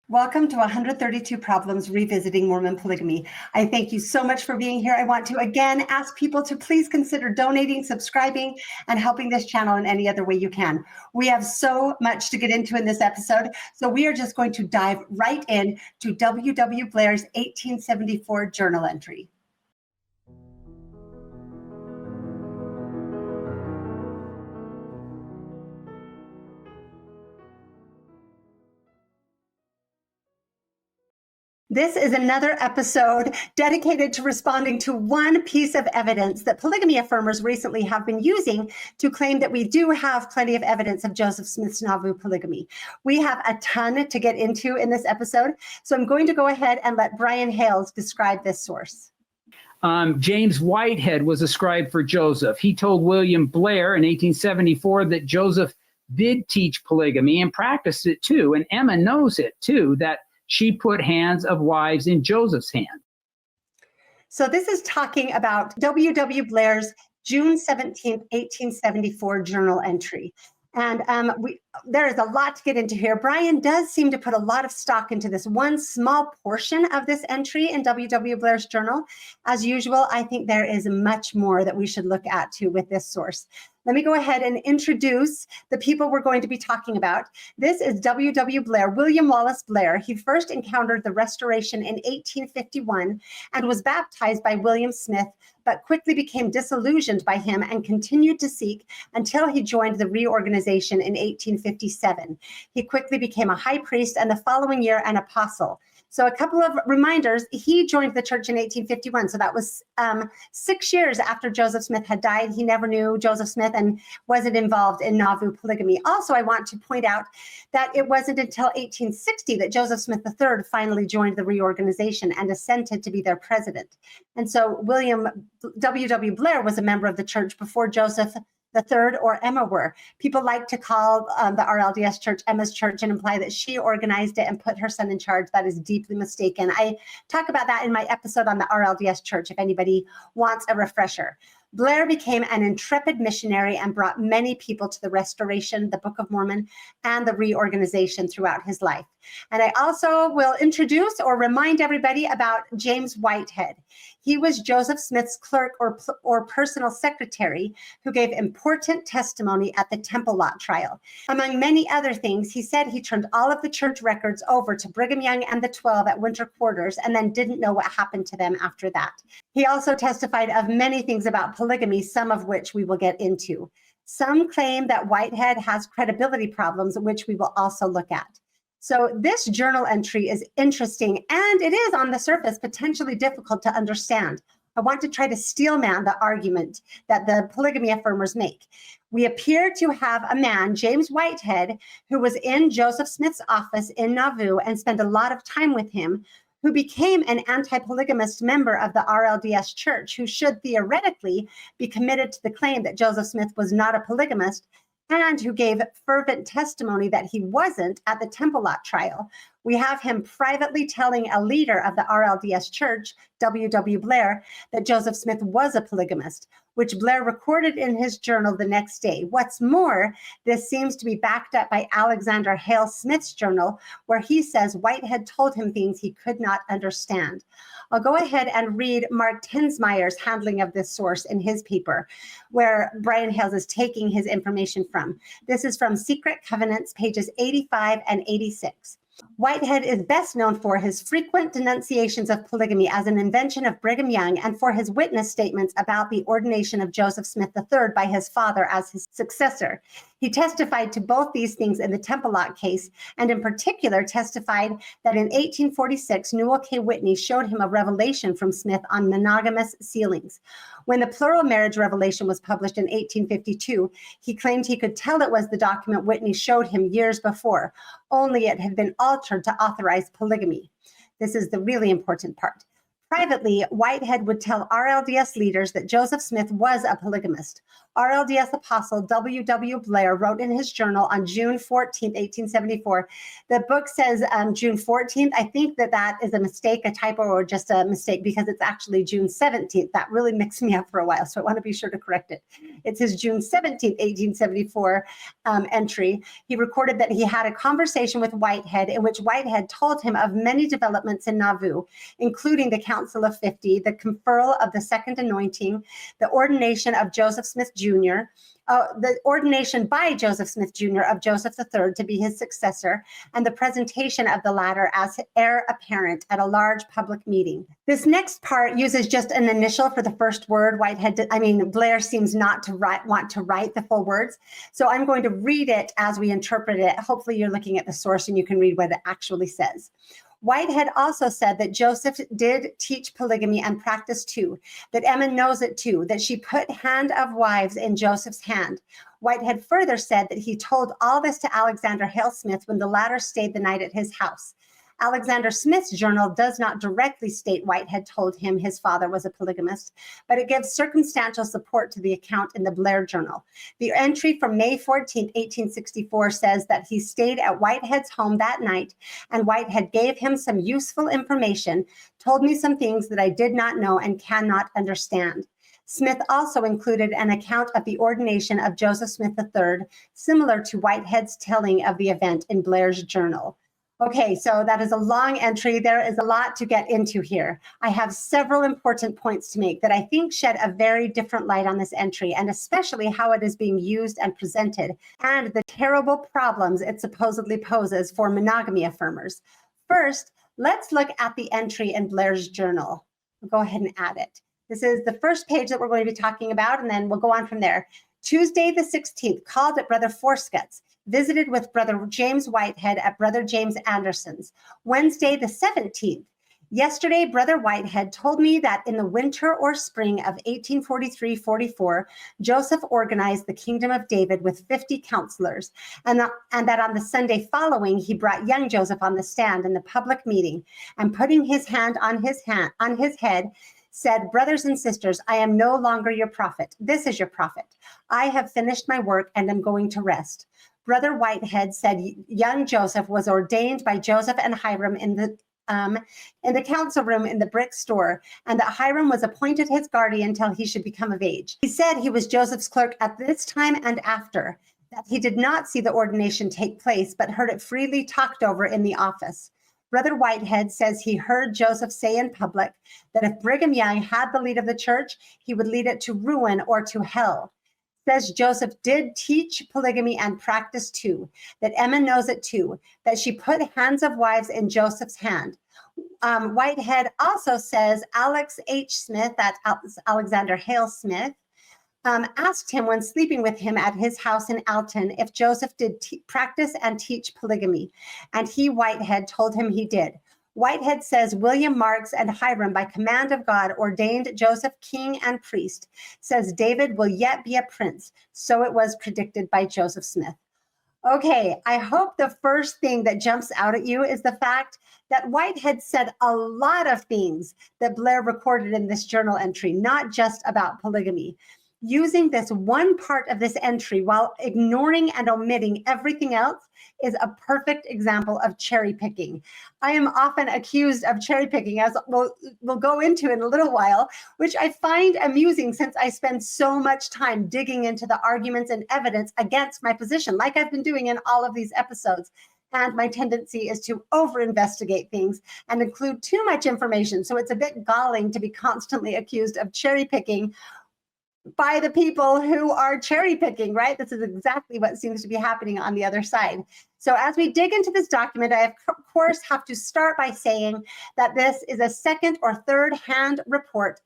Welcome to 132 Problems Revisiting Mormon Polygamy. I thank you so much for being here. I want to again ask people to please consider donating, subscribing, and helping this channel in any other way you can. We have so much to get into in this episode, so we are just going to dive right in to W.W. Blair's 1874 journal entry. This is another episode dedicated to responding to one piece of evidence that polygamy affirmers recently have been using to claim that we do have plenty of evidence of Joseph Smith's Nauvoo polygamy. We have a ton to get into in this episode, so I'm going to go ahead and let Brian Hales describe this source. James Whitehead was a scribe for Joseph. He told William Blair in 1874 that Joseph did teach polygamy and practiced it too, and Emma knows it too, that she put hands of wives in Joseph's hand. So this is talking about W.W. Blair's June 17th, 1874 journal entry. And there is a lot to get into here. Brian does seem to put a lot of stock into this one small portion of this entry in W.W. Blair's journal. As usual, I think there is much more that we should look at too with this source. Let me go ahead and introduce the people we're going to be talking about. This is W.W. Blair, William Wallace Blair. He first encountered the Restoration in 1851 and was baptized by William Smith, but quickly became disillusioned by him and continued to seek until he joined the reorganization in 1857. He quickly became a high priest and the following year an apostle. So a couple of reminders, he joined the church in 1851. So that was 6 years after Joseph Smith had died. He never knew Joseph Smith and wasn't involved in Nauvoo polygamy. Also, I want to point out that it wasn't until 1860 that Joseph Smith III finally joined the reorganization and assented to be their president. And so William W.W. Blair was a member of the church before Joseph the third or Emma were. People like to call the RLDS church Emma's church and imply that she organized it and put her son in charge. That is deeply mistaken. I talk about that in my episode on the RLDS church if anybody wants a refresher. Blair became an intrepid missionary and brought many people to the Restoration, the Book of Mormon, and the reorganization throughout his life. And I also will introduce or remind everybody about James Whitehead. He was Joseph Smith's clerk or personal secretary who gave important testimony at the Temple Lot trial. Among many other things, he said he turned all of the church records over to Brigham Young and the 12 at winter quarters and then didn't know what happened to them after that. He also testified of many things about polygamy, some of which we will get into. Some claim that Whitehead has credibility problems, which we will also look at. So this journal entry is interesting, and it is on the surface potentially difficult to understand. I want to try to steelman the argument that the polygamy affirmers make. We appear to have a man, James Whitehead, who was in Joseph Smith's office in Nauvoo and spent a lot of time with him, who became an anti-polygamist member of the RLDS church, who should theoretically be committed to the claim that Joseph Smith was not a polygamist, and who gave fervent testimony that he wasn't at the Temple Lot trial. We have him privately telling a leader of the RLDS church, W.W. Blair, that Joseph Smith was a polygamist, which Blair recorded in his journal the next day. What's more, this seems to be backed up by Alexander Hale Smith's journal, where he says Whitehead told him things he could not understand. I'll go ahead and read Mark Tensmeyer's handling of this source in his paper, where Brian Hales is taking his information from. This is from Secret Covenants, pages 85 and 86. Whitehead is best known for his frequent denunciations of polygamy as an invention of Brigham Young and for his witness statements about the ordination of Joseph Smith III by his father as his successor. He testified to both these things in the Temple Lot case, and in particular testified that in 1846, Newell K. Whitney showed him a revelation from Smith on monogamous sealings. When the plural marriage revelation was published in 1852, he claimed he could tell it was the document Whitney showed him years before, only it had been altered to authorize polygamy. This is the really important part. Privately, Whitehead would tell RLDS leaders that Joseph Smith was a polygamist. RLDS apostle W. Blair wrote in his journal on June 14, 1874. The book says June 14th. I think that is a mistake, a typo, or just a mistake because it's actually June 17th. That really mixed me up for a while, so I want to be sure to correct it. It's his June 17th, 1874 entry. He recorded that he had a conversation with Whitehead in which Whitehead told him of many developments in Nauvoo, including the Council of 50, the conferral of the second anointing, the ordination of Joseph Smith Jr., the ordination by Joseph Smith Jr. of Joseph III to be his successor, and the presentation of the latter as heir apparent at a large public meeting. This next part uses just an initial for the first word. Blair seems not to want to write the full words. So I'm going to read it as we interpret it. Hopefully you're looking at the source and you can read what it actually says. Whitehead also said that Joseph did teach polygamy and practice too, that Emma knows it too, that she put hand of wives in Joseph's hand. Whitehead further said that he told all this to Alexander Hale Smith when the latter stayed the night at his house. Alexander Smith's journal does not directly state Whitehead told him his father was a polygamist, but it gives circumstantial support to the account in the Blair journal. The entry from May 14, 1864 says that he stayed at Whitehead's home that night, and Whitehead gave him some useful information, told me some things that I did not know and cannot understand. Smith also included an account of the ordination of Joseph Smith III, similar to Whitehead's telling of the event in Blair's journal. Okay, so that is a long entry. There is a lot to get into here. I have several important points to make that I think shed a very different light on this entry, and especially how it is being used and presented, and the terrible problems it supposedly poses for monogamy affirmers. First, let's look at the entry in Blair's journal. We'll go ahead and add it. This is the first page that we're going to be talking about, and then we'll go on from there. Tuesday the 16th, called at Brother Forscott's, visited with Brother James Whitehead at Brother James Anderson's. Wednesday the 17th, yesterday Brother Whitehead told me that in the winter or spring of 1843-44, Joseph organized the Kingdom of David with 50 counselors, and that on the Sunday following, he brought young Joseph on the stand in the public meeting, and putting his hand on his head, said, "Brothers and sisters, I am no longer your prophet. This is your prophet. I have finished my work and am going to rest." Brother Whitehead said young Joseph was ordained by Joseph and Hiram in the council room in the brick store, and that Hiram was appointed his guardian until he should become of age. He said he was Joseph's clerk at this time and after, that he did not see the ordination take place, but heard it freely talked over in the office. Brother Whitehead says he heard Joseph say in public that if Brigham Young had the lead of the church, he would lead it to ruin or to hell. Says Joseph did teach polygamy and practice too, that Emma knows it too, that she put hands of wives in Joseph's hand. Whitehead also says Alex H. Smith, that's Alexander Hale Smith, asked him when sleeping with him at his house in Alton if Joseph did practice and teach polygamy, and he, Whitehead, told him he did. Whitehead says William Marks and Hiram, by command of God, ordained Joseph king and priest, says David will yet be a prince. So it was predicted by Joseph Smith. Okay, I hope the first thing that jumps out at you is the fact that Whitehead said a lot of things that Blair recorded in this journal entry, not just about polygamy. Using this one part of this entry while ignoring and omitting everything else is a perfect example of cherry picking. I am often accused of cherry picking, as we'll go into in a little while, which I find amusing since I spend so much time digging into the arguments and evidence against my position, like I've been doing in all of these episodes. And my tendency is to over-investigate things and include too much information. So it's a bit galling to be constantly accused of cherry picking by the people who are cherry picking, right? This is exactly what seems to be happening on the other side. So as we dig into this document, I, of course, have to start by saying that this is a second or third hand report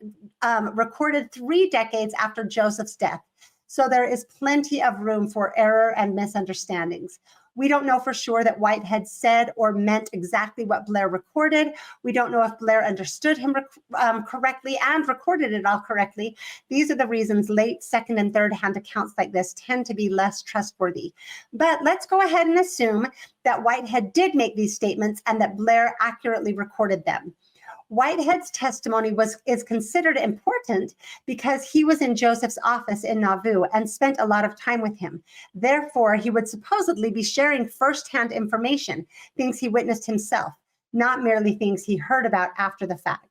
recorded 3 decades after Joseph's death. So there is plenty of room for error and misunderstandings. We don't know for sure that Whitehead said or meant exactly what Blair recorded. We don't know if Blair understood him correctly and recorded it all correctly. These are the reasons late second and third hand accounts like this tend to be less trustworthy. But let's go ahead and assume that Whitehead did make these statements and that Blair accurately recorded them. Whitehead's testimony is considered important because he was in Joseph's office in Nauvoo and spent a lot of time with him. Therefore, he would supposedly be sharing firsthand information, things he witnessed himself, not merely things he heard about after the fact.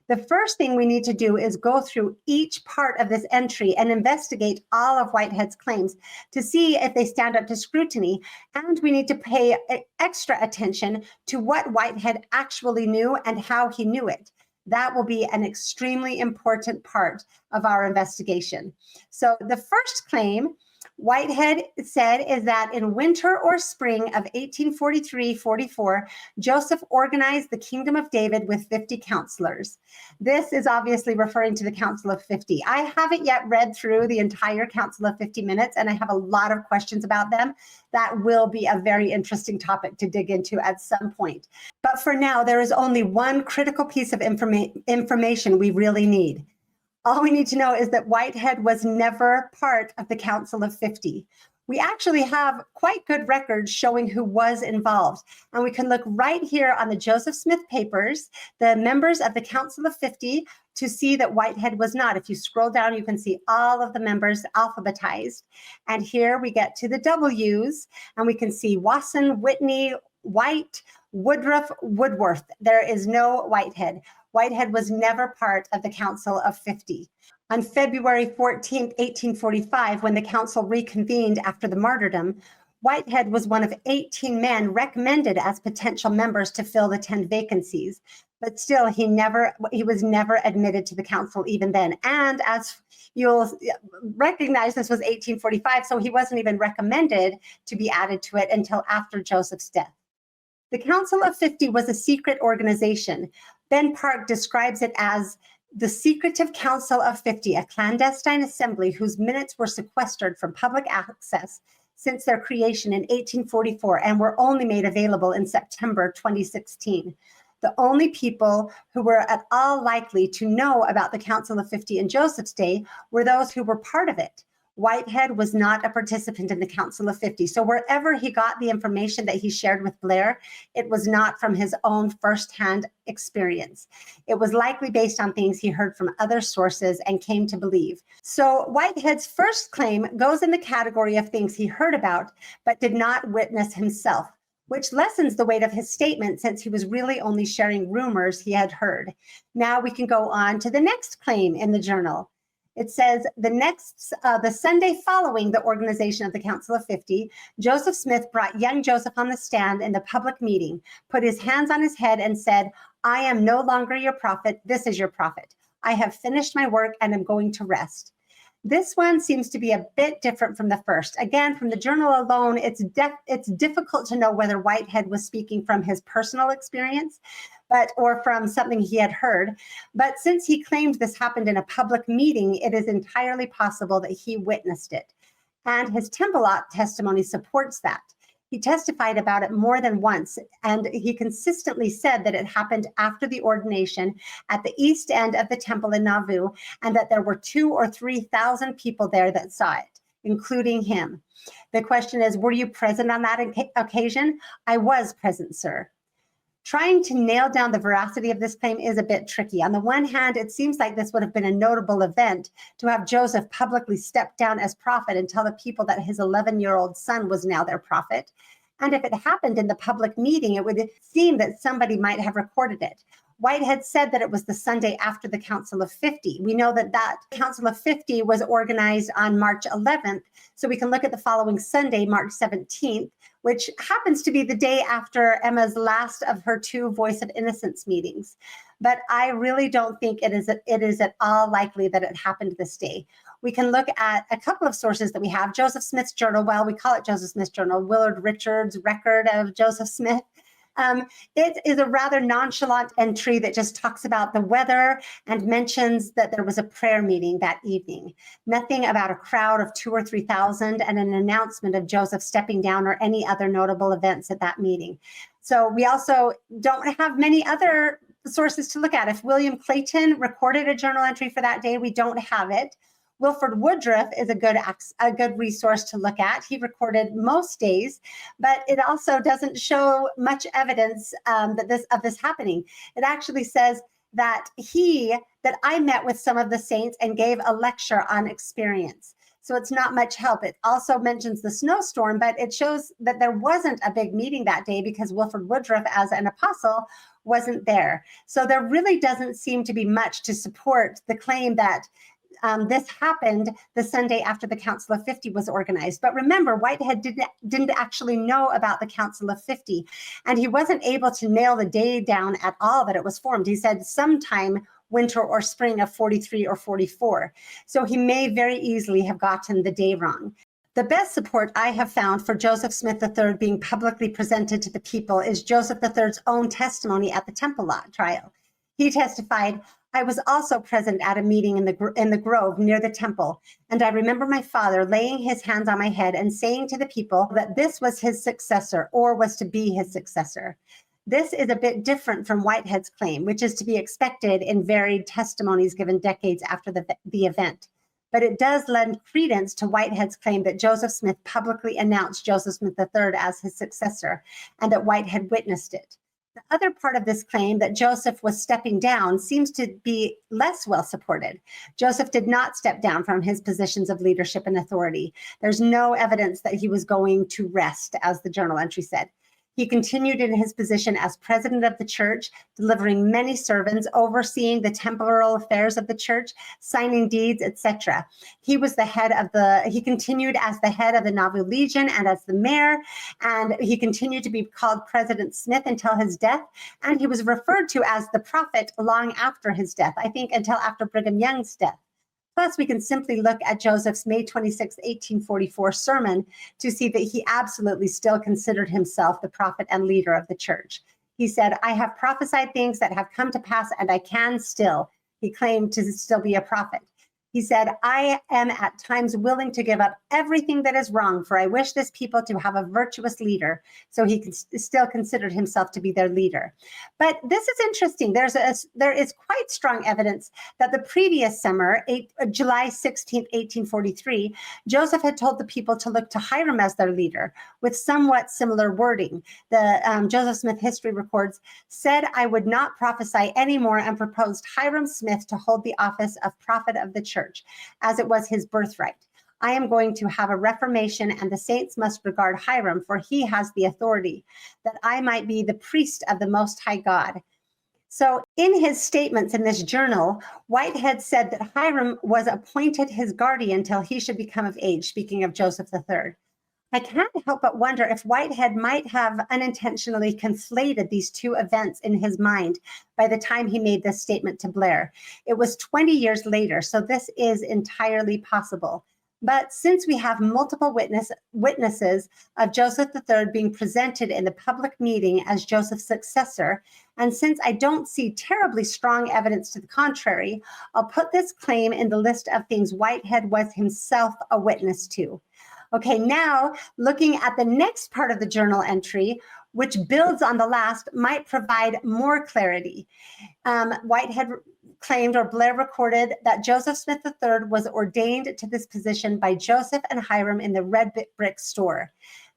The first thing we need to do is go through each part of this entry and investigate all of Whitehead's claims to see if they stand up to scrutiny. And we need to pay extra attention to what Whitehead actually knew and how he knew it. That will be an extremely important part of our investigation. So the first claim Whitehead said is that in winter or spring of 1843-44, Joseph organized the Kingdom of David with 50 counselors. This is obviously referring to the Council of 50. I haven't yet read through the entire Council of 50 Minutes, and I have a lot of questions about them. That will be a very interesting topic to dig into at some point. But for now, there is only one critical piece of information we really need. All we need to know is that Whitehead was never part of the Council of 50. We actually have quite good records showing who was involved. And we can look right here on the Joseph Smith papers, the members of the Council of 50, to see that Whitehead was not. If you scroll down, you can see all of the members alphabetized. And here we get to the W's, and we can see Wasson, Whitney, White, Woodruff, Woodworth. There is no Whitehead. Whitehead was never part of the Council of 50. On February 14, 1845, when the council reconvened after the martyrdom, Whitehead was one of 18 men recommended as potential members to fill the 10 vacancies. But still, he was never admitted to the council even then. And as you'll recognize, this was 1845, so he wasn't even recommended to be added to it until after Joseph's death. The Council of 50 was a secret organization. Ben Park describes it as the secretive Council of 50, a clandestine assembly whose minutes were sequestered from public access since their creation in 1844 and were only made available in September 2016. The only people who were at all likely to know about the Council of 50 in Joseph's day were those who were part of it. Whitehead was not a participant in the Council of 50. So wherever he got the information that he shared with Blair, it was not from his own firsthand experience. It was likely based on things he heard from other sources and came to believe. So Whitehead's first claim goes in the category of things he heard about, but did not witness himself, which lessens the weight of his statement since he was really only sharing rumors he had heard. Now we can go on to the next claim in the journal. It says the Sunday following the organization of the Council of 50, Joseph Smith brought young Joseph on the stand in the public meeting, put his hands on his head and said, "I am no longer your prophet. This is your prophet. I have finished my work and am going to rest." This one seems to be a bit different from the first. Again, from the journal alone, it's difficult to know whether Whitehead was speaking from his personal experience, or from something he had heard. But since he claimed this happened in a public meeting, it is entirely possible that he witnessed it. And his Temple Lot testimony supports that. He testified about it more than once, and he consistently said that it happened after the ordination at the east end of the temple in Nauvoo, and that there were 2,000 or 3,000 people there that saw it, including him. The question is, were you present on that occasion? I was present, sir. Trying to nail down the veracity of this claim is a bit tricky. On the one hand, it seems like this would have been a notable event to have Joseph publicly step down as prophet and tell the people that his 11-year-old son was now their prophet. And if it happened in the public meeting, it would seem that somebody might have recorded it. Whitehead said that it was the Sunday after the Council of 50. We know that that Council of 50 was organized on March 11th. So we can look at the following Sunday, March 17th, which happens to be the day after Emma's last of her 2 Voice of Innocence meetings. But I really don't think it is at all likely that it happened this day. We can look at a couple of sources that we have. Joseph Smith's journal, well, we call it Joseph Smith's journal, Willard Richards' record of Joseph Smith. It is a rather nonchalant entry that just talks about the weather and mentions that there was a prayer meeting that evening. Nothing about a crowd of 2,000 or 3,000 and an announcement of Joseph stepping down or any other notable events at that meeting. So we also don't have many other sources to look at. If William Clayton recorded a journal entry for that day, we don't have it. Wilford Woodruff is a good resource to look at. He recorded most days, but it also doesn't show much evidence of this happening. It actually says that I met with some of the saints and gave a lecture on experience. So it's not much help. It also mentions the snowstorm, but it shows that there wasn't a big meeting that day because Wilford Woodruff, as an apostle, wasn't there. So there really doesn't seem to be much to support the claim that this happened the Sunday after the Council of 50 was organized. But remember, Whitehead didn't actually know about the Council of 50, and he wasn't able to nail the day down at all that it was formed. He said sometime winter or spring of 43 or 44. So he may very easily have gotten the day wrong. The best support I have found for Joseph Smith III being publicly presented to the people is Joseph III's own testimony at the Temple Lot trial. He testified, "I was also present at a meeting in the grove near the temple, and I remember my father laying his hands on my head and saying to the people that this was his successor or was to be his successor." This is a bit different from Whitehead's claim, which is to be expected in varied testimonies given decades after the event. But it does lend credence to Whitehead's claim that Joseph Smith publicly announced Joseph Smith III as his successor and that Whitehead witnessed it. The other part of this claim, that Joseph was stepping down, seems to be less well supported. Joseph did not step down from his positions of leadership and authority. There's no evidence that he was going to rest, as the journal entry said. He continued in his position as president of the church, delivering many sermons, overseeing the temporal affairs of the church, signing deeds, etc. He continued as the head of the Nauvoo Legion and as the mayor, and he continued to be called President Smith until his death, and he was referred to as the prophet long after his death, I think until after Brigham Young's death. Plus, we can simply look at Joseph's May 26, 1844 sermon to see that he absolutely still considered himself the prophet and leader of the church. He said, "I have prophesied things that have come to pass, and I can still." He claimed to still be a prophet. He said, "I am at times willing to give up everything that is wrong, for I wish this people to have a virtuous leader." So he still considered himself to be their leader. But this is interesting. There is quite strong evidence that the previous summer, July 16, 1843, Joseph had told the people to look to Hiram as their leader with somewhat similar wording. The Joseph Smith history records, "said I would not prophesy anymore and proposed Hiram Smith to hold the office of prophet of the church, as it was his birthright. I am going to have a reformation, and the saints must regard Hiram, for he has the authority, that I might be the priest of the Most High God." So in his statements in this journal, Whitehead said that Hiram was appointed his guardian till he should become of age, speaking of Joseph III. I can't help but wonder if Whitehead might have unintentionally conflated these two events in his mind by the time he made this statement to Blair. It was 20 years later, so this is entirely possible. But since we have multiple witnesses of Joseph III being presented in the public meeting as Joseph's successor, and since I don't see terribly strong evidence to the contrary, I'll put this claim in the list of things Whitehead was himself a witness to. Okay, now looking at the next part of the journal entry, which builds on the last, might provide more clarity. Whitehead claimed, or Blair recorded, that Joseph Smith III was ordained to this position by Joseph and Hiram in the red brick store.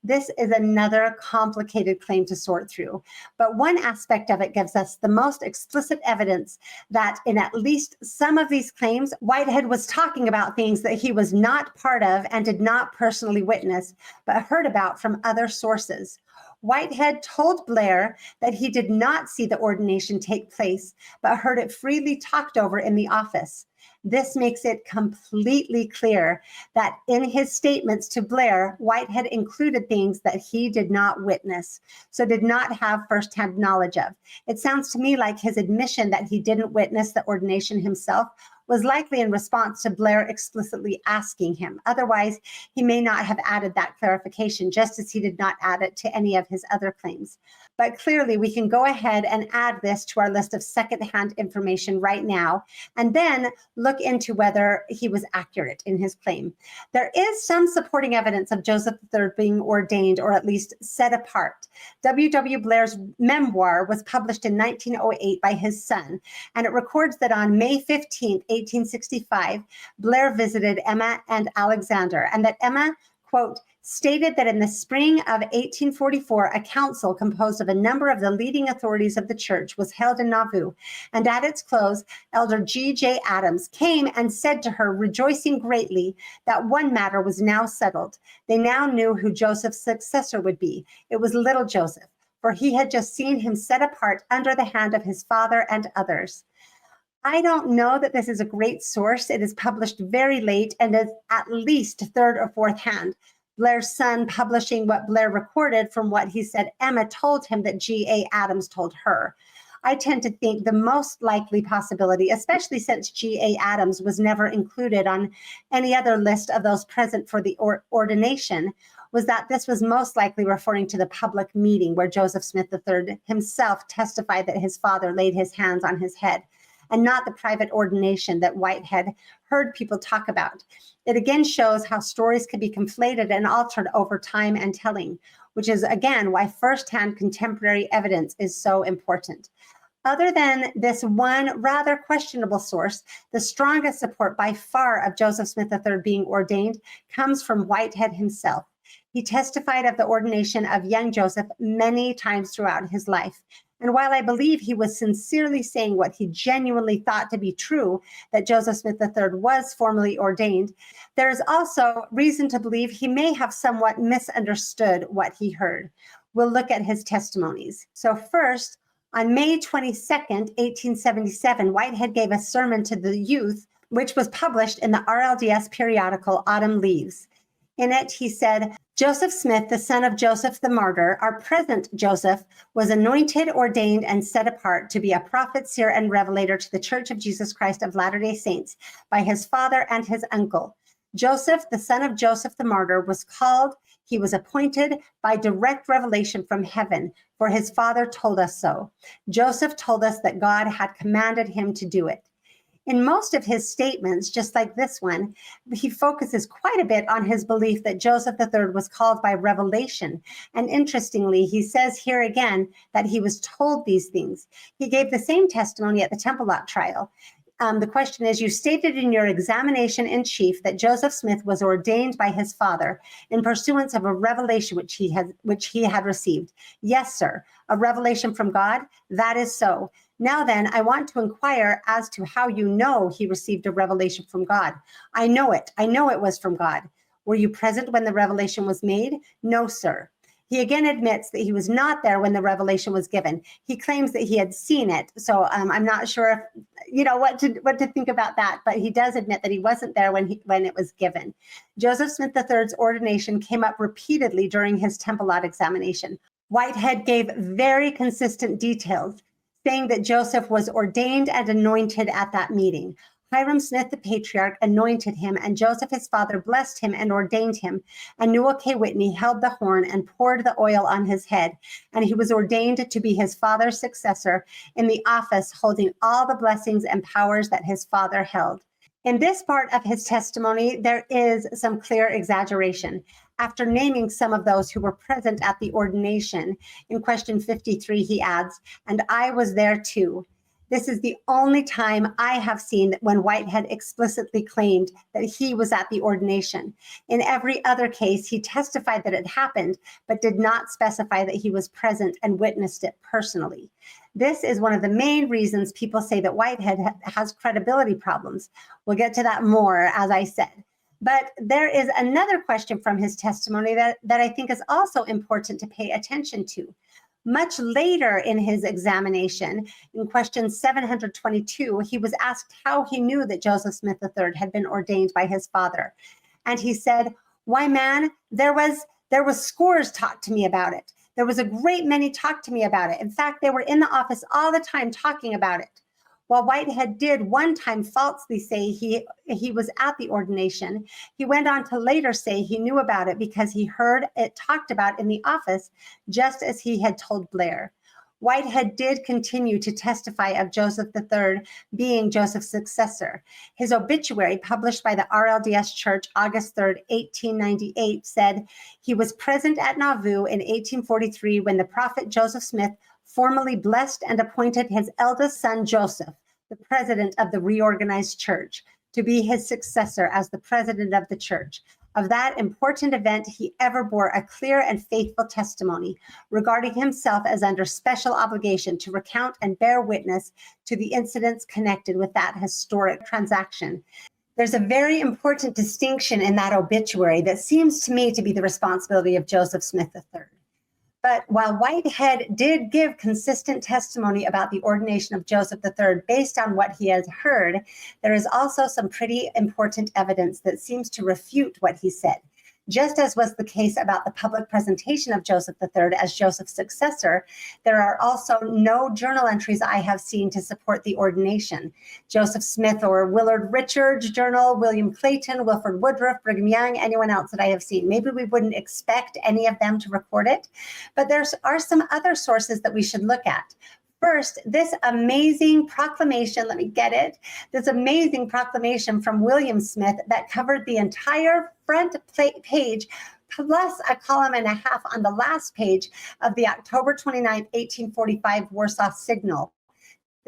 This is another complicated claim to sort through, but one aspect of it gives us the most explicit evidence that in at least some of these claims, Whitehead was talking about things that he was not part of and did not personally witness, but heard about from other sources. Whitehead told Blair that he did not see the ordination take place, but heard it freely talked over in the office. This makes it completely clear that in his statements to Blair, Whitehead included things that he did not witness, so did not have firsthand knowledge of. It sounds to me like his admission that he didn't witness the ordination himself was likely in response to Blair explicitly asking him. Otherwise, he may not have added that clarification, just as he did not add it to any of his other claims. but clearly we can go ahead and add this to our list of secondhand information right now, and then look into whether he was accurate in his claim. There is some supporting evidence of Joseph III being ordained, or at least set apart. W. Blair's memoir was published in 1908 by his son, and it records that on May 15, 1865, Blair visited Emma and Alexander, and that Emma, quote, stated that in the spring of 1844, a council composed of a number of the leading authorities of the church was held in Nauvoo, and at its close, Elder G.J. Adams came and said to her, rejoicing greatly, that one matter was now settled. They now knew who Joseph's successor would be. It was little Joseph, for he had just seen him set apart under the hand of his father and others. I don't know that this is a great source. It is published very late and is at least third or fourth hand. Blair's son publishing what Blair recorded from what he said Emma told him that G.A. Adams told her. I tend to think the most likely possibility, especially since G.A. Adams was never included on any other list of those present for the ordination, was that this was most likely referring to the public meeting where Joseph Smith III himself testified that his father laid his hands on his head, and not the private ordination that Whitehead heard people talk about. It again shows how stories can be conflated and altered over time and telling, which is again why firsthand contemporary evidence is so important. Other than this one rather questionable source, the strongest support by far of Joseph Smith III being ordained comes from Whitehead himself. He testified of the ordination of young Joseph many times throughout his life. And while I believe he was sincerely saying what he genuinely thought to be true, that Joseph Smith III was formally ordained, there is also reason to believe he may have somewhat misunderstood what he heard. We'll look at his testimonies. So first, on May 22nd, 1877, Whitehead gave a sermon to the youth, which was published in the RLDS periodical Autumn Leaves. In it, he said, Joseph Smith, the son of Joseph the martyr, our present Joseph, was anointed, ordained, and set apart to be a prophet, seer, and revelator to the Church of Jesus Christ of Latter-day Saints by his father and his uncle. Joseph, the son of Joseph the martyr, was called, he was appointed by direct revelation from heaven, for his father told us so. Joseph told us that God had commanded him to do it. In most of his statements, just like this one, he focuses quite a bit on his belief that Joseph III was called by revelation. And interestingly, he says here again that he was told these things. He gave the same testimony at the Temple Lot trial. The question is, you stated in your examination in chief that Joseph Smith was ordained by his father in pursuance of a revelation which he had received. Yes, sir. A revelation from God? That is so. Now then, I want to inquire as to how you know he received a revelation from God. I know it. I know it was from God. Were you present when the revelation was made? No, sir. He again admits that he was not there when the revelation was given. He claims that he had seen it. So I'm not sure if, what to think about that, but he does admit that he wasn't there when it was given. Joseph Smith III's ordination came up repeatedly during his Temple Lot examination. Whitehead gave very consistent details, saying that Joseph was ordained and anointed at that meeting. Hiram Smith, the patriarch, anointed him, and Joseph, his father, blessed him and ordained him. And Newell K. Whitney held the horn and poured the oil on his head, and he was ordained to be his father's successor in the office, holding all the blessings and powers that his father held. In this part of his testimony, there is some clear exaggeration. After naming some of those who were present at the ordination, in question 53, he adds, and I was there too. This is the only time I have seen when Whitehead explicitly claimed that he was at the ordination. In every other case, he testified that it happened, but did not specify that he was present and witnessed it personally. This is one of the main reasons people say that Whitehead has credibility problems. We'll get to that more, as I said. But there is another question from his testimony that I think is also important to pay attention to. Much later in his examination, in question 722, he was asked how he knew that Joseph Smith III had been ordained by his father. And he said, why, man, there was scores talked to me about it. There was a great many talked to me about it. In fact, they were in the office all the time talking about it. While Whitehead did one time falsely say he was at the ordination, he went on to later say he knew about it because he heard it talked about in the office, just as he had told Blair. Whitehead did continue to testify of Joseph III being Joseph's successor. His obituary, published by the RLDS Church August 3rd, 1898, said he was present at Nauvoo in 1843 when the prophet Joseph Smith formally blessed and appointed his eldest son Joseph, the president of the reorganized church, to be his successor as the president of the church. Of that important event, he ever bore a clear and faithful testimony, regarding himself as under special obligation to recount and bear witness to the incidents connected with that historic transaction. There's a very important distinction in that obituary that seems to me to be the responsibility of Joseph Smith III. But while Whitehead did give consistent testimony about the ordination of Joseph III based on what he has heard, there is also some pretty important evidence that seems to refute what he said. Just as was the case about the public presentation of Joseph III as Joseph's successor, there are also no journal entries I have seen to support the ordination. Joseph Smith or Willard Richards' journal, William Clayton, Wilford Woodruff, Brigham Young, anyone else that I have seen. Maybe we wouldn't expect any of them to record it, but there are some other sources that we should look at. First, this amazing proclamation, let me get it, this amazing proclamation from William Smith that covered the entire front page, plus a column and a half on the last page of the October 29th, 1845 Warsaw Signal.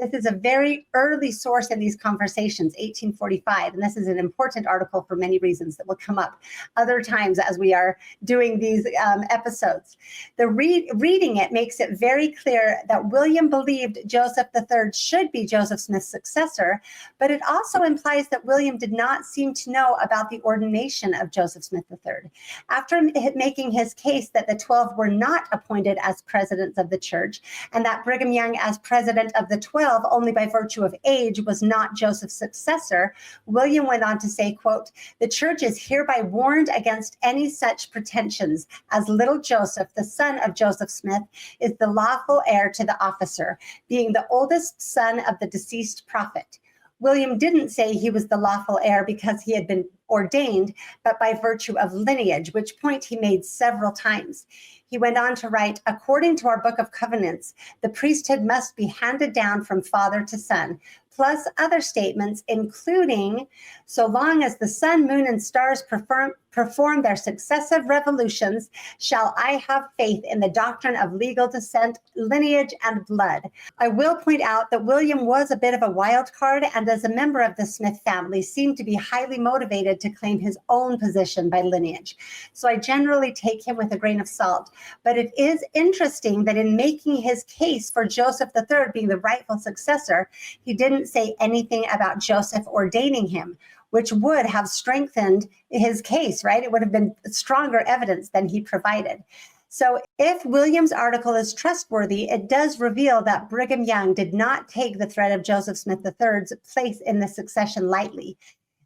This is a very early source in these conversations, 1845, and this is an important article for many reasons that will come up other times as we are doing these episodes. The reading it makes it very clear that William believed Joseph III should be Joseph Smith's successor, but it also implies that William did not seem to know about the ordination of Joseph Smith III. After making his case that the 12 were not appointed as presidents of the church, and that Brigham Young as president of the 12 only by virtue of age was not Joseph's successor, William went on to say, quote, "The church is hereby warned against any such pretensions, as little Joseph, the son of Joseph Smith, is the lawful heir to the officer, being the oldest son of the deceased prophet." William didn't say he was the lawful heir because he had been ordained, but by virtue of lineage, which point he made several times. He went on to write, "According to our Book of Covenants, the priesthood must be handed down from father to son," plus other statements, including, "So long as the sun, moon, and stars perform their successive revolutions, shall I have faith in the doctrine of legal descent, lineage, and blood." I will point out that William was a bit of a wild card, and as a member of the Smith family, seemed to be highly motivated to claim his own position by lineage. So I generally take him with a grain of salt. But it is interesting that in making his case for Joseph III being the rightful successor, he didn't say anything about Joseph ordaining him, which would have strengthened his case, right? It would have been stronger evidence than he provided. So if William's article is trustworthy, it does reveal that Brigham Young did not take the threat of Joseph Smith III's place in the succession lightly.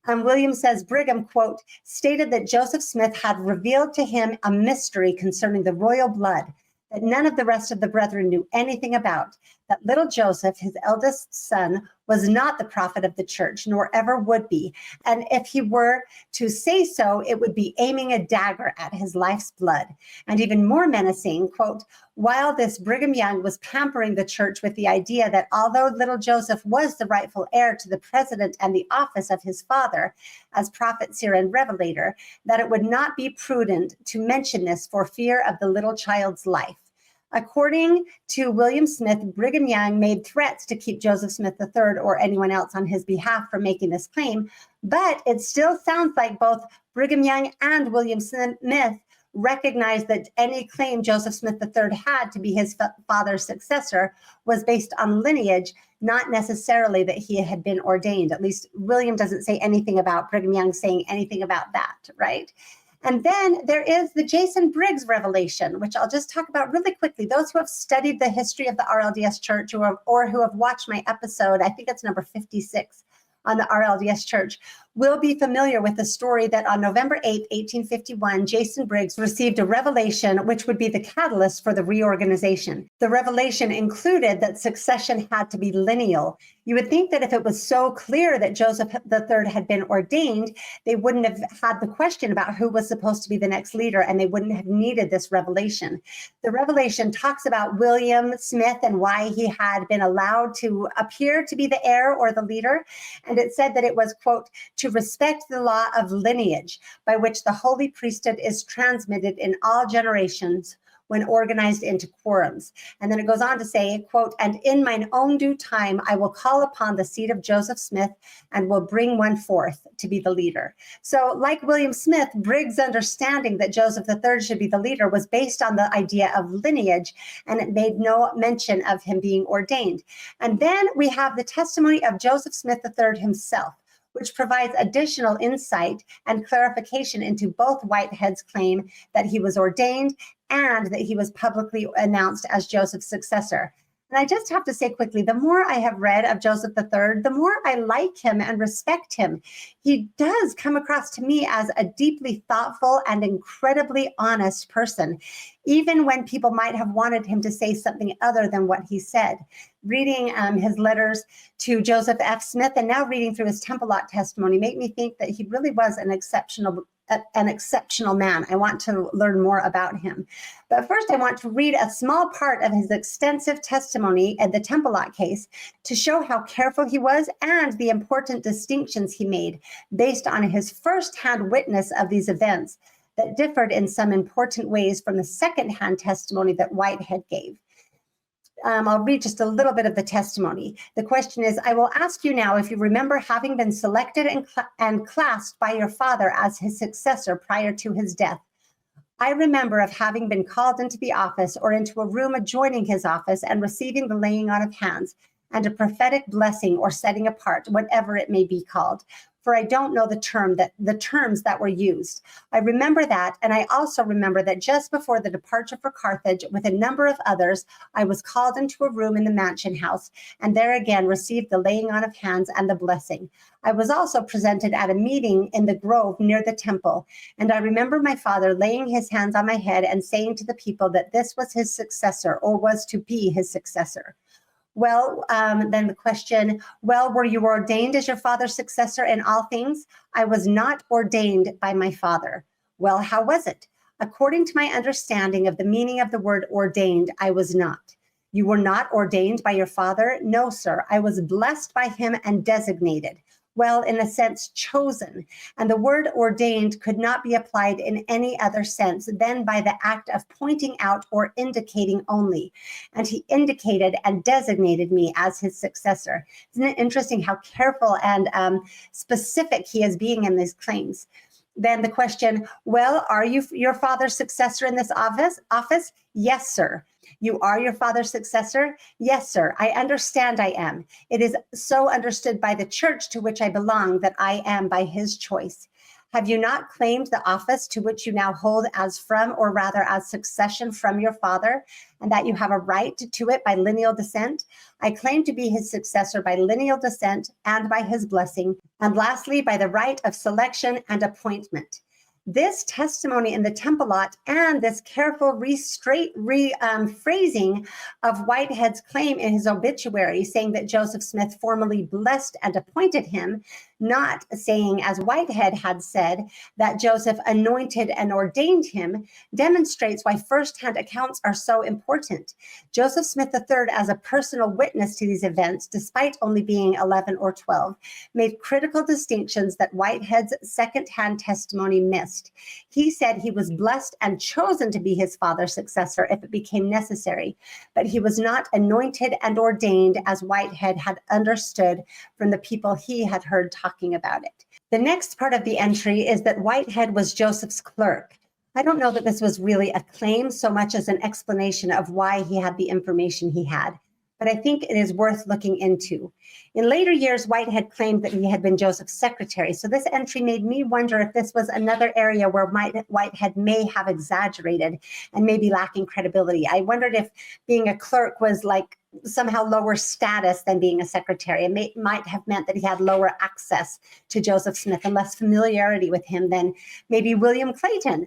William says Brigham, quote, stated that Joseph Smith had revealed to him a mystery concerning the royal blood that none of the rest of the brethren knew anything about, that little Joseph, his eldest son, was not the prophet of the church, nor ever would be. And if he were to say so, it would be aiming a dagger at his life's blood. And even more menacing, quote, while this Brigham Young was pampering the church with the idea that although little Joseph was the rightful heir to the president and the office of his father as prophet, seer, and revelator, that it would not be prudent to mention this for fear of the little child's life. According to William Smith, Brigham Young made threats to keep Joseph Smith III or anyone else on his behalf from making this claim, but it still sounds like both Brigham Young and William Smith recognized that any claim Joseph Smith III had to be his father's successor was based on lineage, not necessarily that he had been ordained. At least William doesn't say anything about Brigham Young saying anything about that, right? And then there is the Jason Briggs revelation, which I'll just talk about really quickly. Those who have studied the history of the RLDS Church or who have watched my episode, I think it's number 56 on the RLDS Church, will be familiar with the story that on November 8, 1851, Jason Briggs received a revelation which would be the catalyst for the reorganization. The revelation included that succession had to be lineal. You would think that if it was so clear that Joseph III had been ordained, they wouldn't have had the question about who was supposed to be the next leader, and they wouldn't have needed this revelation. The revelation talks about William Smith and why he had been allowed to appear to be the heir or the leader. And it said that it was, quote, to respect the law of lineage by which the holy priesthood is transmitted in all generations when organized into quorums. And then it goes on to say, quote, and in mine own due time, I will call upon the seed of Joseph Smith and will bring one forth to be the leader. So like William Smith, Briggs' understanding that Joseph III should be the leader was based on the idea of lineage, and it made no mention of him being ordained. And then we have the testimony of Joseph Smith III himself, which provides additional insight and clarification into both Whitehead's claim that he was ordained and that he was publicly announced as Joseph's successor. And I just have to say quickly, the more I have read of Joseph III, the more I like him and respect him. He does come across to me as a deeply thoughtful and incredibly honest person, even when people might have wanted him to say something other than what he said. Reading his letters to Joseph F. Smith and now reading through his Temple Lot testimony make me think that he really was an exceptional man. I want to learn more about him. But first, I want to read a small part of his extensive testimony in the Temple Lot case to show how careful he was and the important distinctions he made based on his firsthand witness of these events that differed in some important ways from the secondhand testimony that Whitehead gave. I'll read just a little bit of the testimony. The question is, I will ask you now if you remember having been selected and classed by your father as his successor prior to his death. I remember of having been called into the office or into a room adjoining his office and receiving the laying on of hands and a prophetic blessing or setting apart, whatever it may be called. For I don't know the terms that were used. I remember that, and I also remember that just before the departure for Carthage, with a number of others, I was called into a room in the mansion house, and there again received the laying on of hands and the blessing. I was also presented at a meeting in the grove near the temple, and I remember my father laying his hands on my head and saying to the people that this was his successor, or was to be his successor. Well, then the question, well, were you ordained as your father's successor in all things? I was not ordained by my father. Well, how was it? According to my understanding of the meaning of the word ordained, I was not. You were not ordained by your father? No, sir. I was blessed by him and designated. Well, in a sense, chosen. And the word ordained could not be applied in any other sense than by the act of pointing out or indicating only. And he indicated and designated me as his successor. Isn't it interesting how careful and specific he is being in these claims? Then the question, well, are you your father's successor in this office? Yes, sir. You are your father's successor? Yes, sir. I understand I am. It is so understood by the church to which I belong that I am by his choice. Have you not claimed the office to which you now hold as from, or rather as succession from your father, and that you have a right to it by lineal descent? I claim to be his successor by lineal descent and by his blessing, and lastly, by the right of selection and appointment. This testimony in the Temple Lot and this careful phrasing of Whitehead's claim in his obituary, saying that Joseph Smith formally blessed and appointed him, not saying, as Whitehead had said, that Joseph anointed and ordained him, demonstrates why firsthand accounts are so important. Joseph Smith III, as a personal witness to these events, despite only being 11 or 12, made critical distinctions that Whitehead's secondhand testimony missed. He said he was blessed and chosen to be his father's successor if it became necessary, but he was not anointed and ordained as Whitehead had understood from the people he had heard talking about it. The next part of the entry is that Whitehead was Joseph's clerk. I don't know that this was really a claim so much as an explanation of why he had the information he had, but I think it is worth looking into. In later years, Whitehead claimed that he had been Joseph's secretary, so this entry made me wonder if this was another area where Whitehead may have exaggerated and may be lacking credibility. I wondered if being a clerk was like somehow lower status than being a secretary. It might have meant that he had lower access to Joseph Smith and less familiarity with him than maybe William Clayton.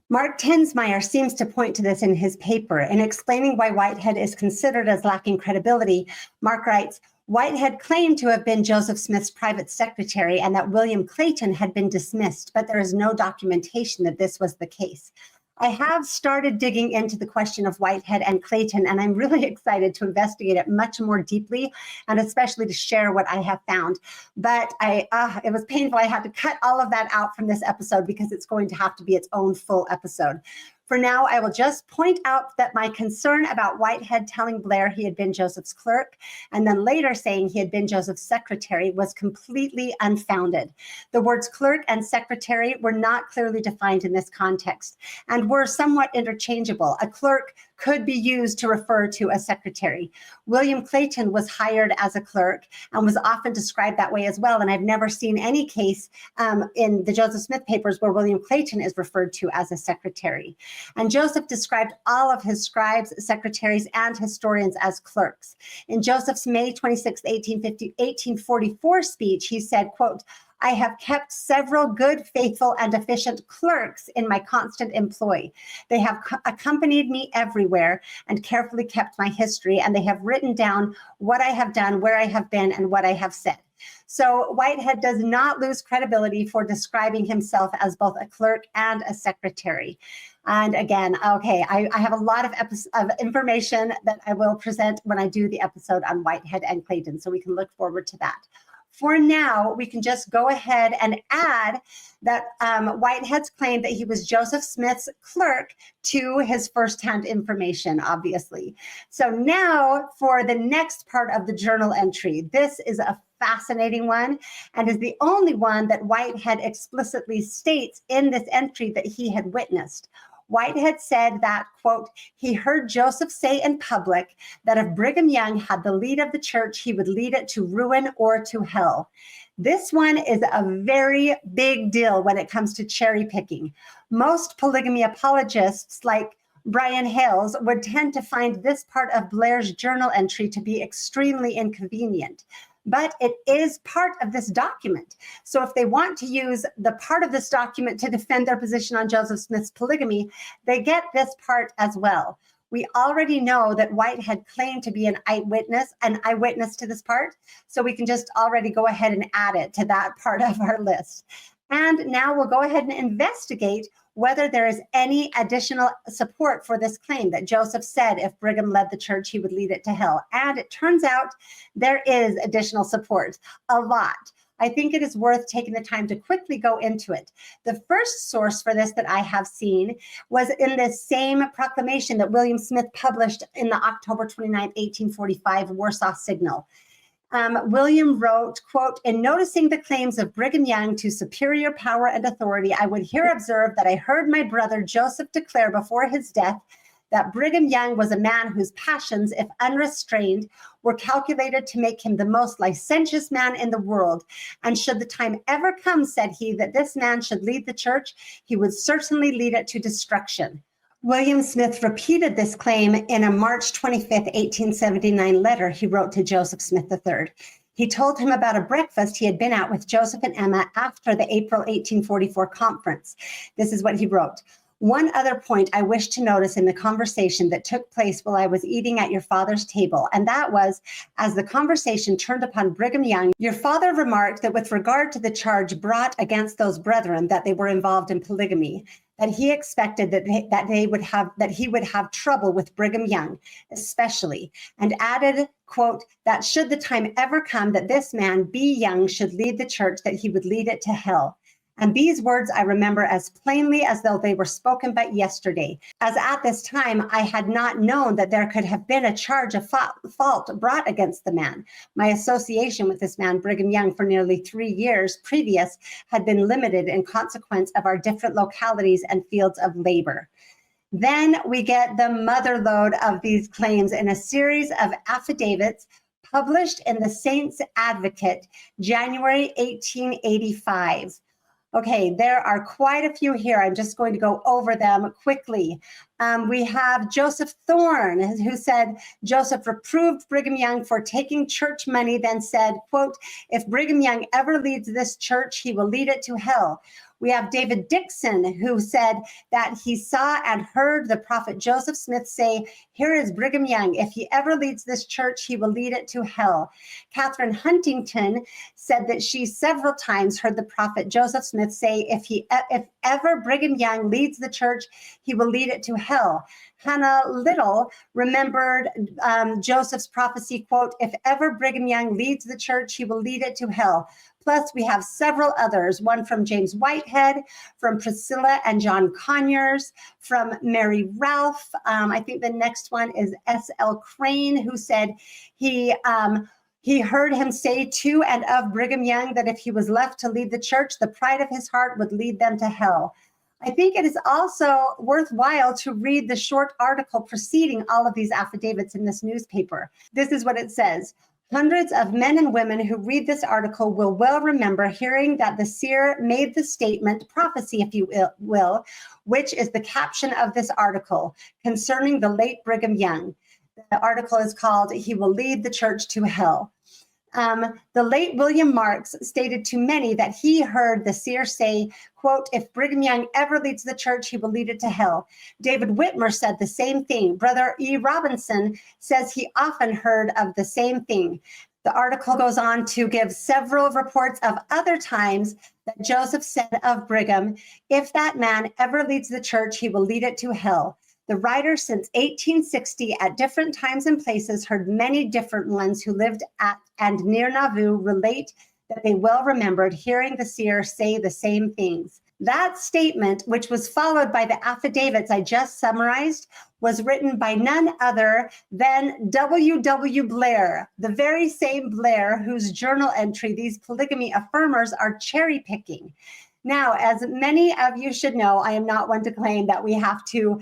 Mark Tensmeyer seems to point to this in his paper. In explaining why Whitehead is considered as lacking credibility, Mark writes, Whitehead claimed to have been Joseph Smith's private secretary and that William Clayton had been dismissed, but there is no documentation that this was the case. I have started digging into the question of Whitehead and Clayton, and I'm really excited to investigate it much more deeply, and especially to share what I have found. But it was painful. I had to cut all of that out from this episode because it's going to have to be its own full episode. For now, I will just point out that my concern about Whitehead telling Blair he had been Joseph's clerk and then later saying he had been Joseph's secretary was completely unfounded. The words clerk and secretary were not clearly defined in this context and were somewhat interchangeable. A clerk could be used to refer to a secretary. William Clayton was hired as a clerk and was often described that way as well. And I've never seen any case in the Joseph Smith papers where William Clayton is referred to as a secretary. And Joseph described all of his scribes, secretaries, and historians as clerks. In Joseph's May 26, 1844 speech, he said, quote, I have kept several good, faithful, and efficient clerks in my constant employ. They have accompanied me everywhere and carefully kept my history, and they have written down what I have done, where I have been, and what I have said. So Whitehead does not lose credibility for describing himself as both a clerk and a secretary. And again, okay, I have a lot of information that I will present when I do the episode on Whitehead and Clayton, so we can look forward to that. For now, we can just go ahead and add that Whitehead's claim that he was Joseph Smith's clerk to his firsthand information, obviously. So now for the next part of the journal entry. This is a fascinating one and is the only one that Whitehead explicitly states in this entry that he had witnessed. Whitehead said that, quote, he heard Joseph say in public that if Brigham Young had the lead of the church, he would lead it to ruin or to hell. This one is a very big deal when it comes to cherry picking. Most polygamy apologists like Brian Hales would tend to find this part of Blair's journal entry to be extremely inconvenient. But it is part of this document. So if they want to use the part of this document to defend their position on Joseph Smith's polygamy, they get this part as well. We already know that Whitehead claimed to be an eyewitness to this part, so we can just already go ahead and add it to that part of our list. And now we'll go ahead and investigate whether there is any additional support for this claim that Joseph said if Brigham led the church, he would lead it to hell. And it turns out there is additional support, a lot. I think it is worth taking the time to quickly go into it. The first source for this that I have seen was in this same proclamation that William Smith published in the October 29, 1845 Warsaw Signal. William wrote, quote, in noticing the claims of Brigham Young to superior power and authority, I would here observe that I heard my brother Joseph declare before his death that Brigham Young was a man whose passions, if unrestrained, were calculated to make him the most licentious man in the world. And should the time ever come, said he, that this man should lead the church, he would certainly lead it to destruction. William Smith repeated this claim in a March 25, 1879 letter he wrote to Joseph Smith III. He told him about a breakfast he had been at with Joseph and Emma after the April 1844 conference. This is what he wrote. One other point I wish to notice in the conversation that took place while I was eating at your father's table, and that was, as the conversation turned upon Brigham Young, your father remarked that with regard to the charge brought against those brethren that they were involved in polygamy, that he expected that he would have trouble with Brigham Young, especially, and added, quote, that should the time ever come that this man, B. Young, should lead the church, that he would lead it to hell. And these words I remember as plainly as though they were spoken but yesterday, as at this time I had not known that there could have been a charge of fault brought against the man. My association with this man, Brigham Young, for nearly 3 years previous had been limited in consequence of our different localities and fields of labor. Then we get the mother lode of these claims in a series of affidavits published in the Saints Advocate, January 1885. Okay, there are quite a few here. I'm just going to go over them quickly. We have Joseph Thorne, who said, Joseph reproved Brigham Young for taking church money, then said, quote, if Brigham Young ever leads this church, he will lead it to hell. We have David Dixon, who said that he saw and heard the prophet Joseph Smith say, here is Brigham Young. If he ever leads this church, he will lead it to hell. Catherine Huntington said that she several times heard the prophet Joseph Smith say, if ever Brigham Young leads the church, he will lead it to hell. Hannah Little remembered Joseph's prophecy, quote, if ever Brigham Young leads the church, he will lead it to hell. Plus, we have several others, one from James Whitehead, from Priscilla and John Conyers, from Mary Ralph. I think the next one is S.L. Crane, who said he heard him say to and of Brigham Young that if he was left to lead the church, the pride of his heart would lead them to hell. I think it is also worthwhile to read the short article preceding all of these affidavits in this newspaper. This is what it says. Hundreds of men and women who read this article will well remember hearing that the seer made the statement, prophecy, if you will, which is the caption of this article concerning the late Brigham Young. The article is called, He Will Lead the Church to Hell. The late William Marks stated to many that he heard the seer say, quote, if Brigham Young ever leads the church, he will lead it to hell. David Whitmer said the same thing. Brother E. Robinson says he often heard of the same thing. The article goes on to give several reports of other times that Joseph said of Brigham, if that man ever leads the church, he will lead it to hell. The writer since 1860 at different times and places heard many different ones who lived at and near Nauvoo relate that they well remembered hearing the seer say the same things. That statement, which was followed by the affidavits I just summarized, was written by none other than W.W. Blair, the very same Blair whose journal entry these polygamy affirmers are cherry picking. Now, as many of you should know, I am not one to claim that we have to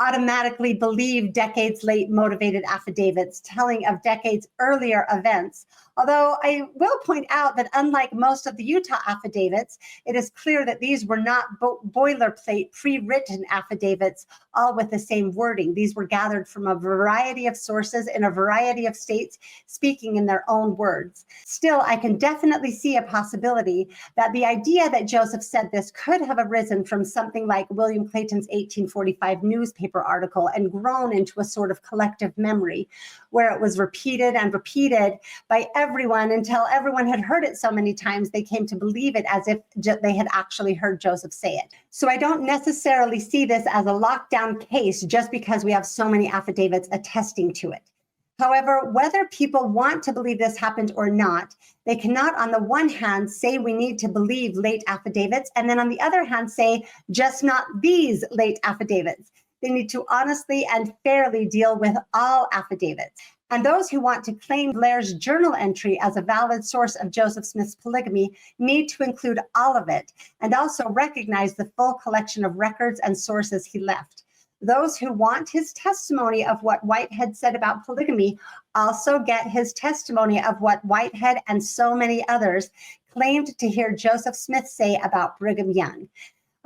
automatically believe decades late motivated affidavits telling of decades earlier events. Although I will point out that unlike most of the Utah affidavits, it is clear that these were not boilerplate pre-written affidavits, all with the same wording. These were gathered from a variety of sources in a variety of states, speaking in their own words. Still, I can definitely see a possibility that the idea that Joseph said this could have arisen from something like William Clayton's 1845 newspaper article and grown into a sort of collective memory, where it was repeated and repeated by everyone until everyone had heard it so many times they came to believe it as if they had actually heard Joseph say it. So I don't necessarily see this as a lockdown case just because we have so many affidavits attesting to it. However, whether people want to believe this happened or not, they cannot on the one hand say we need to believe late affidavits and then on the other hand say just not these late affidavits. They need to honestly and fairly deal with all affidavits. And those who want to claim Blair's journal entry as a valid source of Joseph Smith's polygamy need to include all of it and also recognize the full collection of records and sources he left. Those who want his testimony of what Whitehead said about polygamy also get his testimony of what Whitehead and so many others claimed to hear Joseph Smith say about Brigham Young.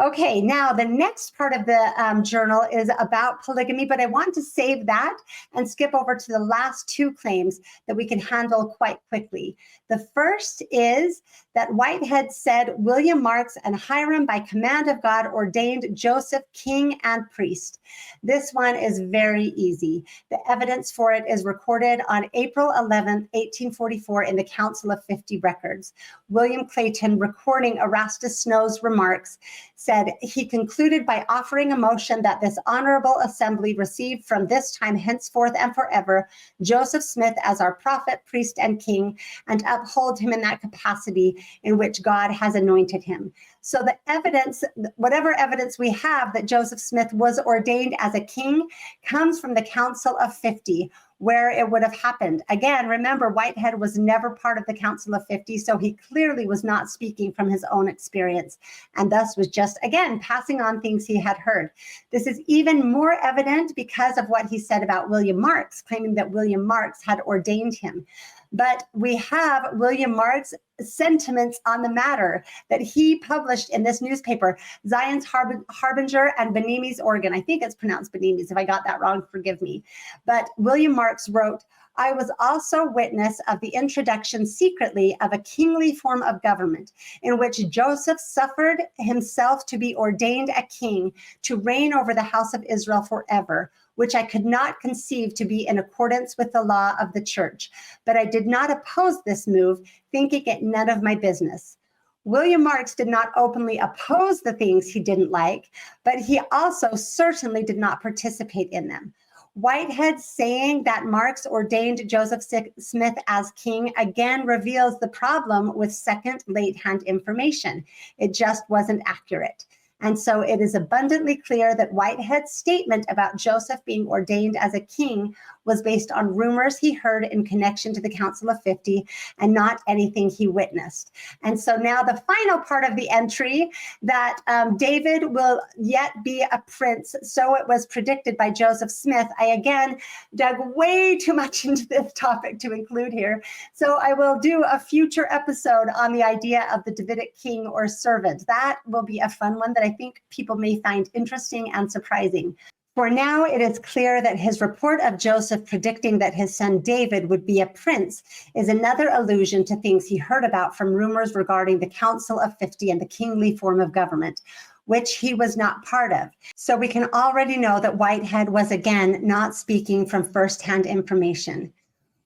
Okay, now the next part of the journal is about polygamy, but I want to save that and skip over to the last two claims that we can handle quite quickly. The first is that Whitehead said William Marks and Hiram by command of God ordained Joseph king and priest. This one is very easy. The evidence for it is recorded on April 11th, 1844 in the Council of 50 records. William Clayton, recording Erastus Snow's remarks, said he concluded by offering a motion that this honorable assembly receive from this time henceforth and forever Joseph Smith as our prophet, priest, and king, and uphold him in that capacity in which God has anointed him. So the evidence, whatever evidence we have that Joseph Smith was ordained as a king, comes from the Council of 50, where it would have happened. Again, remember, Whitehead was never part of the Council of 50, so he clearly was not speaking from his own experience, and thus was just, again, passing on things he had heard. This is even more evident because of what he said about William Marks, claiming that William Marks had ordained him. but we have William Marks' sentiments on the matter that he published in this newspaper, Zion's Harbinger and Benemis Organ. I think it's pronounced Benemis. If I got that wrong, forgive me. But William Marks wrote, I was also witness of the introduction secretly of a kingly form of government in which Joseph suffered himself to be ordained a king to reign over the house of Israel forever, which I could not conceive to be in accordance with the law of the church. But I did not oppose this move, thinking it none of my business. William Marks did not openly oppose the things he didn't like, but he also certainly did not participate in them. Whitehead saying that Marks ordained Joseph Smith as king again reveals the problem with second late-hand information. It just wasn't accurate. And so it is abundantly clear that Whitehead's statement about Joseph being ordained as a king was based on rumors he heard in connection to the Council of 50 and not anything he witnessed. And so now the final part of the entry, that David will yet be a prince, so it was predicted by Joseph Smith. I again dug way too much into this topic to include here. So I will do a future episode on the idea of the Davidic king or servant. That will be a fun one that I think people may find interesting and surprising. For now, it is clear that his report of Joseph predicting that his son David would be a prince is another allusion to things he heard about from rumors regarding the Council of 50 and the kingly form of government, which he was not part of. So we can already know that Whitehead was again not speaking from firsthand information.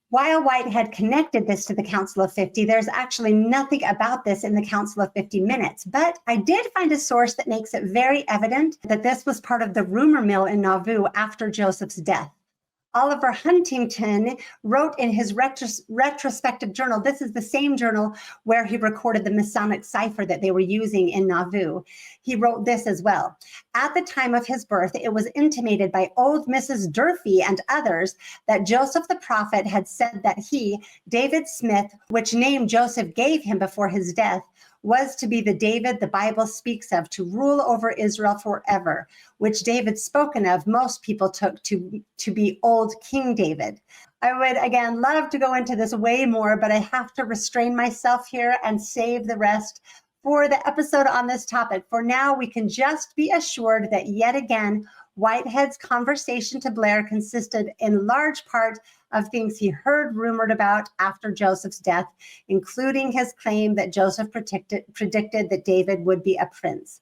While Whitehead connected this to the Council of 50, there's actually nothing about this in the Council of 50 minutes, but I did find a source that makes it very evident that this was part of the rumor mill in Nauvoo after Joseph's death. Oliver Huntington wrote in his retrospective journal, this is the same journal where he recorded the Masonic cipher that they were using in Nauvoo. He wrote this as well. At the time of his birth, it was intimated by old Mrs. Durfee and others that Joseph the prophet had said that he, David Smith, which name Joseph gave him before his death, was to be the David the Bible speaks of, to rule over Israel forever, which David spoken of, most people took to be old King David. I would, again, love to go into this way more, but I have to restrain myself here and save the rest for the episode on this topic. For now, we can just be assured that yet again, Whitehead's conversation to Blair consisted in large part of things he heard rumored about after Joseph's death, including his claim that Joseph predicted that David would be a prince.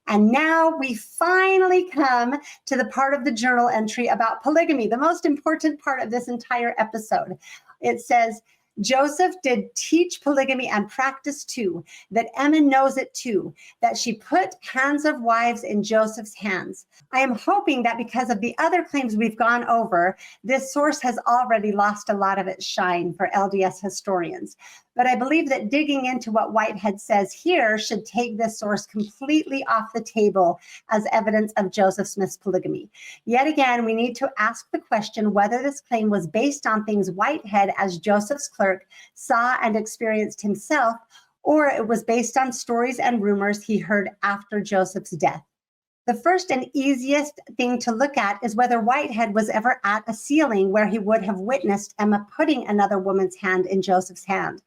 And now we finally come to the part of the journal entry about polygamy, the most important part of this entire episode. It says, Joseph did teach polygamy and practice too, that Emma knows it too, that she put hands of wives in Joseph's hands. I am hoping that because of the other claims we've gone over, this source has already lost a lot of its shine for LDS historians. But I believe that digging into what Whitehead says here should take this source completely off the table as evidence of Joseph Smith's polygamy. Yet again, we need to ask the question whether this claim was based on things Whitehead, as Joseph's clerk, saw and experienced himself, or it was based on stories and rumors he heard after Joseph's death. The first and easiest thing to look at is whether Whitehead was ever at a sealing where he would have witnessed Emma putting another woman's hand in Joseph's hand.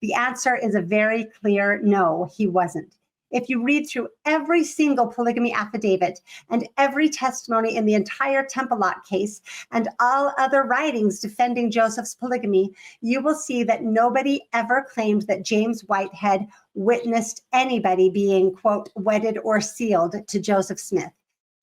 The answer is a very clear no, he wasn't. If you read through every single polygamy affidavit and every testimony in the entire Temple Lot case and all other writings defending Joseph's polygamy, you will see that nobody ever claimed that James Whitehead witnessed anybody being, quote, wedded or sealed to Joseph Smith.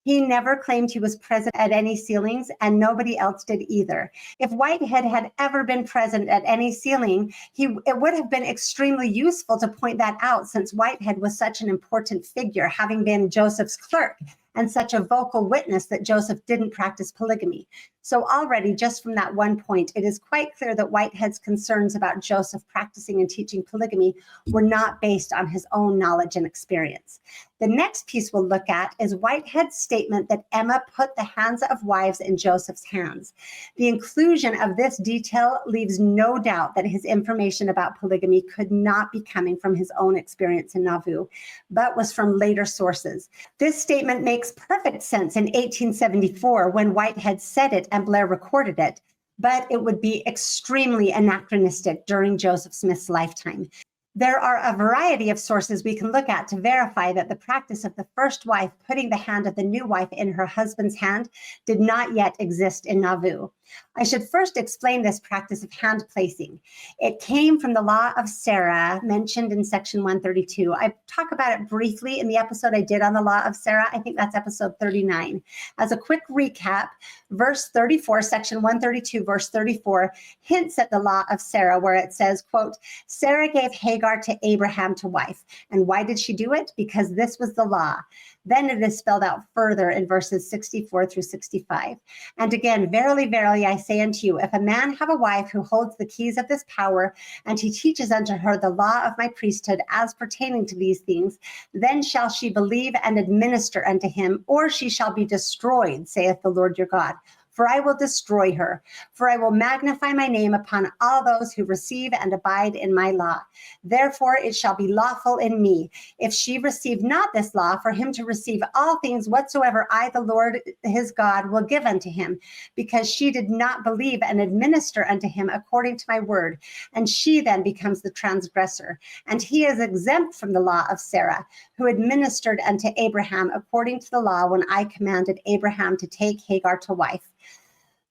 He never claimed he was present at any sealings, and nobody else did either. If Whitehead had ever been present at any sealing, it would have been extremely useful to point that out, since Whitehead was such an important figure, having been Joseph's clerk and such a vocal witness that Joseph didn't practice polygamy. So already, just from that one point, it is quite clear that Whitehead's concerns about Joseph practicing and teaching polygamy were not based on his own knowledge and experience. The next piece we'll look at is Whitehead's statement that Emma put the hands of wives in Joseph's hands. The inclusion of this detail leaves no doubt that his information about polygamy could not be coming from his own experience in Nauvoo, but was from later sources. This statement makes perfect sense in 1874 when Whitehead said it and Blair recorded it, but it would be extremely anachronistic during Joseph Smith's lifetime. There are a variety of sources we can look at to verify that the practice of the first wife putting the hand of the new wife in her husband's hand did not yet exist in Nauvoo. I should first explain this practice of hand placing. It came from the law of Sarah mentioned in section 132. I talk about it briefly in the episode I did on the law of Sarah. I think that's episode 39. As a quick recap, verse 34, section 132, verse 34, hints at the law of Sarah where it says, quote, Sarah gave Hagar to Abraham to wife. And why did she do it? Because this was the law. Then it is spelled out further in verses 64 through 65. And again, verily, verily, I say unto you, if a man have a wife who holds the keys of this power, and he teaches unto her the law of my priesthood as pertaining to these things, then shall she believe and administer unto him, or she shall be destroyed, saith the Lord your God. For I will destroy her, for I will magnify my name upon all those who receive and abide in my law. Therefore it shall be lawful in me, if she receive not this law, for him to receive all things whatsoever I, the Lord his God, will give unto him, because she did not believe and administer unto him according to my word. And she then becomes the transgressor. And he is exempt from the law of Sarah, who administered unto Abraham according to the law when I commanded Abraham to take Hagar to wife.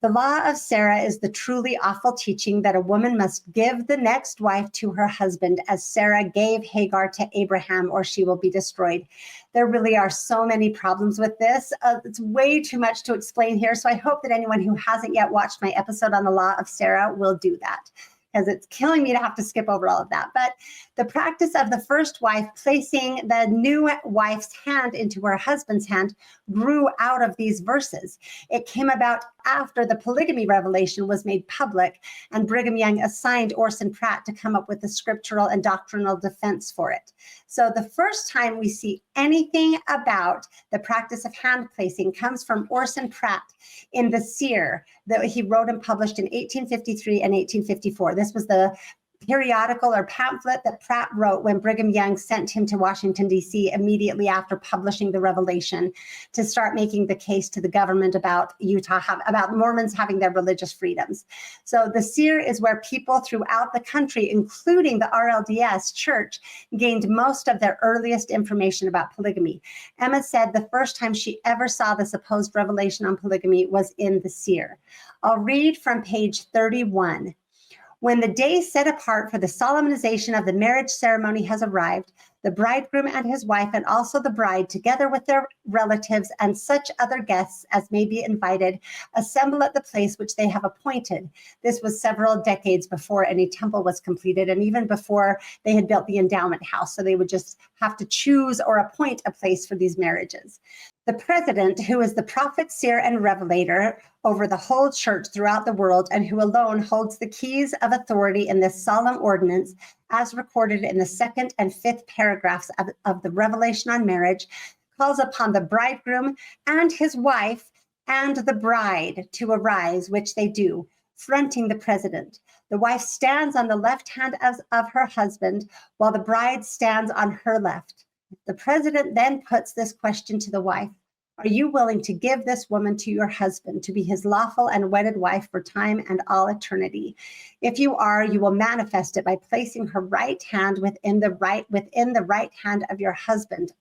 The law of Sarah is the truly awful teaching that a woman must give the next wife to her husband, as Sarah gave Hagar to Abraham, or she will be destroyed. There really are so many problems with this. It's way too much to explain here. So I hope that anyone who hasn't yet watched my episode on the law of Sarah will do that, because it's killing me to have to skip over all of that. But the practice of the first wife placing the new wife's hand into her husband's hand grew out of these verses. It came about after the polygamy revelation was made public, and Brigham Young assigned Orson Pratt to come up with the scriptural and doctrinal defense for it. So the first time we see anything about the practice of hand placing comes from Orson Pratt in the Seer that he wrote and published in 1853 and 1854. This was the periodical or pamphlet that Pratt wrote when Brigham Young sent him to Washington, D.C. immediately after publishing the revelation to start making the case to the government about about Mormons having their religious freedoms. So the Seer is where people throughout the country, including the RLDS church, gained most of their earliest information about polygamy. Emma said the first time she ever saw the supposed revelation on polygamy was in the Seer. I'll read from page 31. When the day set apart for the solemnization of the marriage ceremony has arrived, the bridegroom and his wife, and also the bride, together with their relatives and such other guests as may be invited, assemble at the place which they have appointed. This was several decades before any temple was completed, and even before they had built the endowment house. So they would just have to choose or appoint a place for these marriages. The president, who is the prophet, seer, and revelator over the whole church throughout the world, and who alone holds the keys of authority in this solemn ordinance, as recorded in the 2nd and 5th paragraphs of the Revelation on Marriage, calls upon the bridegroom and his wife and the bride to arise, which they do, fronting the president. The wife stands on the left hand of her husband, while the bride stands on her left. The president then puts this question to the wife: are you willing to give this woman to your husband to be his lawful and wedded wife for time and all eternity? If you are, you will manifest it by placing her right hand within the right hand of your husband.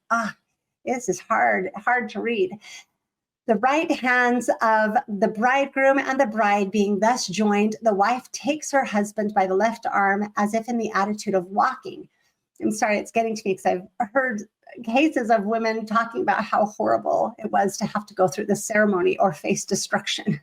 This is hard to read. The right hands of the bridegroom and the bride being thus joined, the wife takes her husband by the left arm as if in the attitude of walking. I'm sorry, it's getting to me because I've heard cases of women talking about how horrible it was to have to go through this ceremony or face destruction.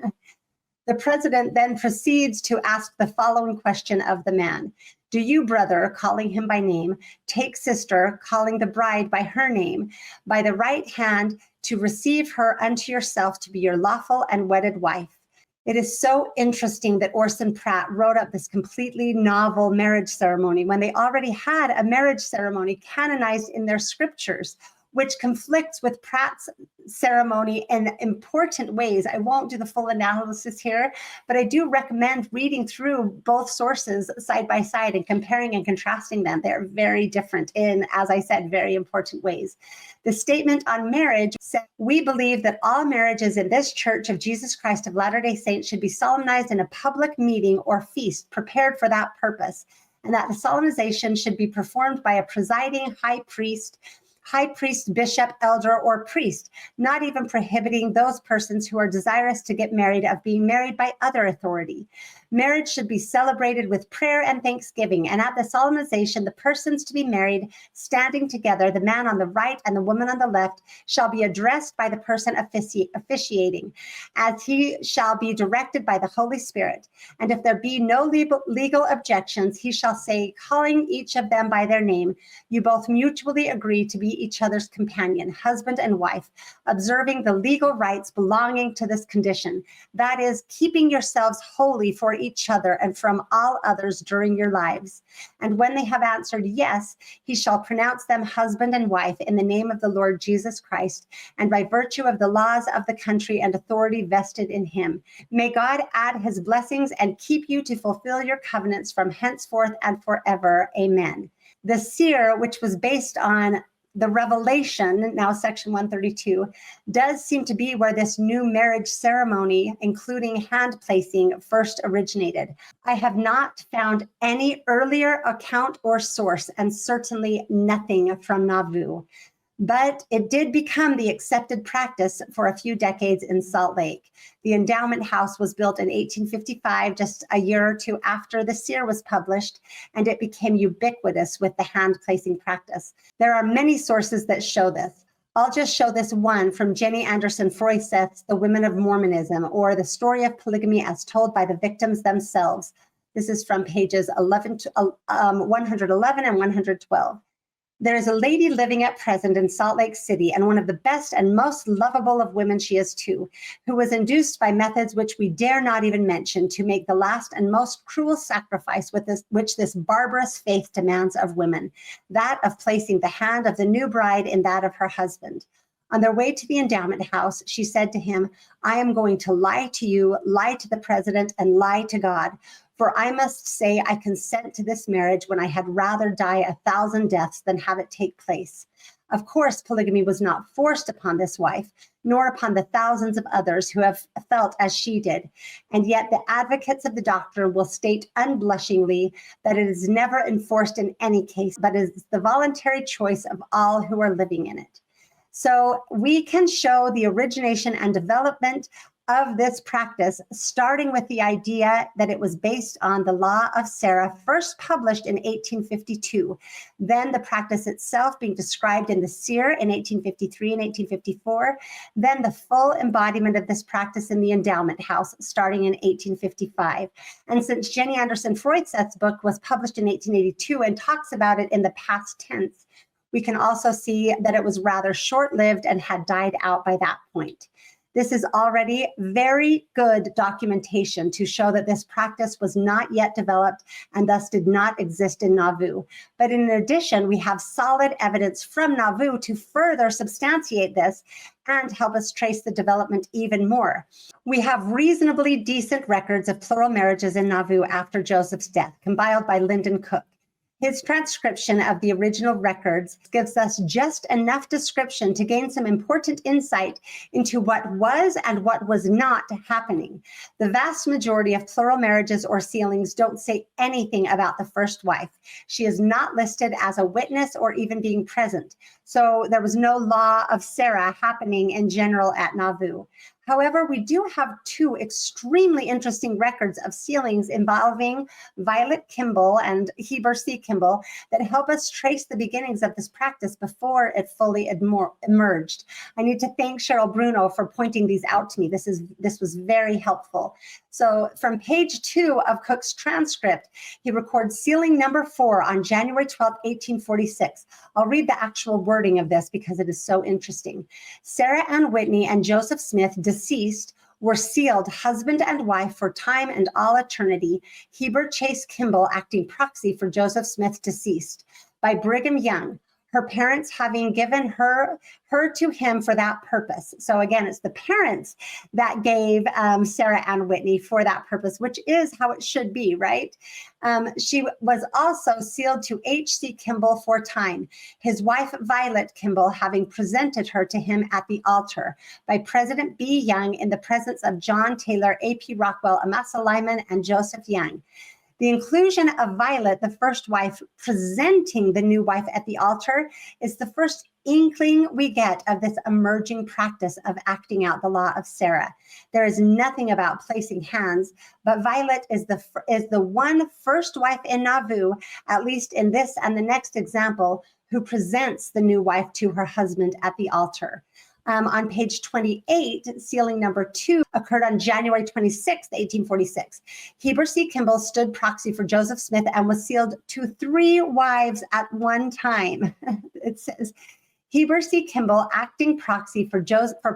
The president then proceeds to ask the following question of the man: do you, brother, calling him by name, take sister, calling the bride by her name, by the right hand, to receive her unto yourself to be your lawful and wedded wife? It is so interesting that Orson Pratt wrote up this completely novel marriage ceremony when they already had a marriage ceremony canonized in their scriptures. which conflicts with Pratt's ceremony in important ways. I won't do the full analysis here, but I do recommend reading through both sources side by side and comparing and contrasting them. They're very different in, as I said, very important ways. The statement on marriage said, "We believe that all marriages in this Church of Jesus Christ of Latter-day Saints should be solemnized in a public meeting or feast prepared for that purpose, and that the solemnization should be performed by a presiding high priest, bishop, elder, or priest, not even prohibiting those persons who are desirous to get married of being married by other authority. Marriage should be celebrated with prayer and thanksgiving, and at the solemnization, the persons to be married, standing together, the man on the right and the woman on the left, shall be addressed by the person officiating, as he shall be directed by the Holy Spirit. And if there be no legal objections, he shall say, calling each of them by their name, you both mutually agree to be each other's companion, husband and wife, observing the legal rights belonging to this condition, that is, keeping yourselves holy for each other and from all others during your lives. And when they have answered yes, he shall pronounce them husband and wife in the name of the Lord Jesus Christ, and by virtue of the laws of the country and authority vested in him. May God add his blessings and keep you to fulfill your covenants from henceforth and forever. Amen." The seer, which was based on the Revelation, now section 132, does seem to be where this new marriage ceremony, including hand placing, first originated. I have not found any earlier account or source, and certainly nothing from Nauvoo. But it did become the accepted practice for a few decades in Salt Lake. The endowment house was built in 1855, just a year or two after the seer was published, and it became ubiquitous with the hand placing practice. There are many sources that show this. I'll just show this one from Jenny Anderson Froisseth's The Women of Mormonism, or The Story of Polygamy as Told by the Victims Themselves. This is from pages 111 and 112. There is a lady living at present in Salt Lake City, and one of the best and most lovable of women she is too, who was induced by methods which we dare not even mention to make the last and most cruel sacrifice which this barbarous faith demands of women, that of placing the hand of the new bride in that of her husband. On their way to the endowment house, she said to him, "I am going to lie to you, lie to the president, and lie to God. For I must say I consent to this marriage when I had rather die 1,000 deaths than have it take place." Of course, polygamy was not forced upon this wife, nor upon the thousands of others who have felt as she did. And yet the advocates of the doctrine will state unblushingly that it is never enforced in any case, but is the voluntary choice of all who are living in it. So we can show the origination and development of this practice, starting with the idea that it was based on the Law of Sarah, first published in 1852, then the practice itself being described in the Seer in 1853 and 1854, then the full embodiment of this practice in the Endowment House starting in 1855. And since Jenny Anderson Froisseth's book was published in 1882 and talks about it in the past tense, we can also see that it was rather short-lived and had died out by that point. This is already very good documentation to show that this practice was not yet developed and thus did not exist in Nauvoo. But in addition, we have solid evidence from Nauvoo to further substantiate this and help us trace the development even more. We have reasonably decent records of plural marriages in Nauvoo after Joseph's death, compiled by Lyndon Cook. His transcription of the original records gives us just enough description to gain some important insight into what was and what was not happening. The vast majority of plural marriages or sealings don't say anything about the first wife. She is not listed as a witness or even being present. So there was no law of Sarah happening in general at Nauvoo. However, we do have two extremely interesting records of sealings involving Violet Kimball and Heber C. Kimball that help us trace the beginnings of this practice before it fully emerged. I need to thank Cheryl Bruno for pointing these out to me. This was very helpful. So from page 2 of Cook's transcript, he records sealing number 4 on January 12, 1846. I'll read the actual wording of this because it is so interesting. Sarah Ann Whitney and Joseph Smith, deceased, were sealed husband and wife for time and all eternity, Heber Chase Kimball acting proxy for Joseph Smith, deceased, by Brigham Young, her parents having given her to him for that purpose. So again, it's the parents that gave Sarah Ann Whitney for that purpose, which is how it should be, right? She was also sealed to H.C. Kimball for time, his wife Violet Kimball having presented her to him at the altar by President B. Young in the presence of John Taylor, A.P. Rockwell, Amasa Lyman, and Joseph Young. The inclusion of Violet, the first wife, presenting the new wife at the altar is the first inkling we get of this emerging practice of acting out the law of Sarah. There is nothing about placing hands, but Violet is the one first wife in Nauvoo, at least in this and the next example, who presents the new wife to her husband at the altar. On page 28, sealing number 2 occurred on January 26, 1846. Heber C. Kimball stood proxy for Joseph Smith and was sealed to 3 wives at one time. It says, Heber C. Kimball, acting proxy for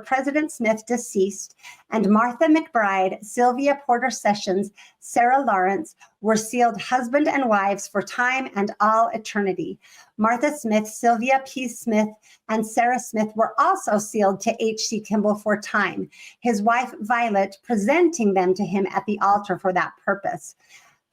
President Smith, deceased, and Martha McBride, Sylvia Porter Sessions, Sarah Lawrence, were sealed husband and wives for time and all eternity. Martha Smith, Sylvia P. Smith, and Sarah Smith were also sealed to H.C. Kimball for time, his wife Violet presenting them to him at the altar for that purpose.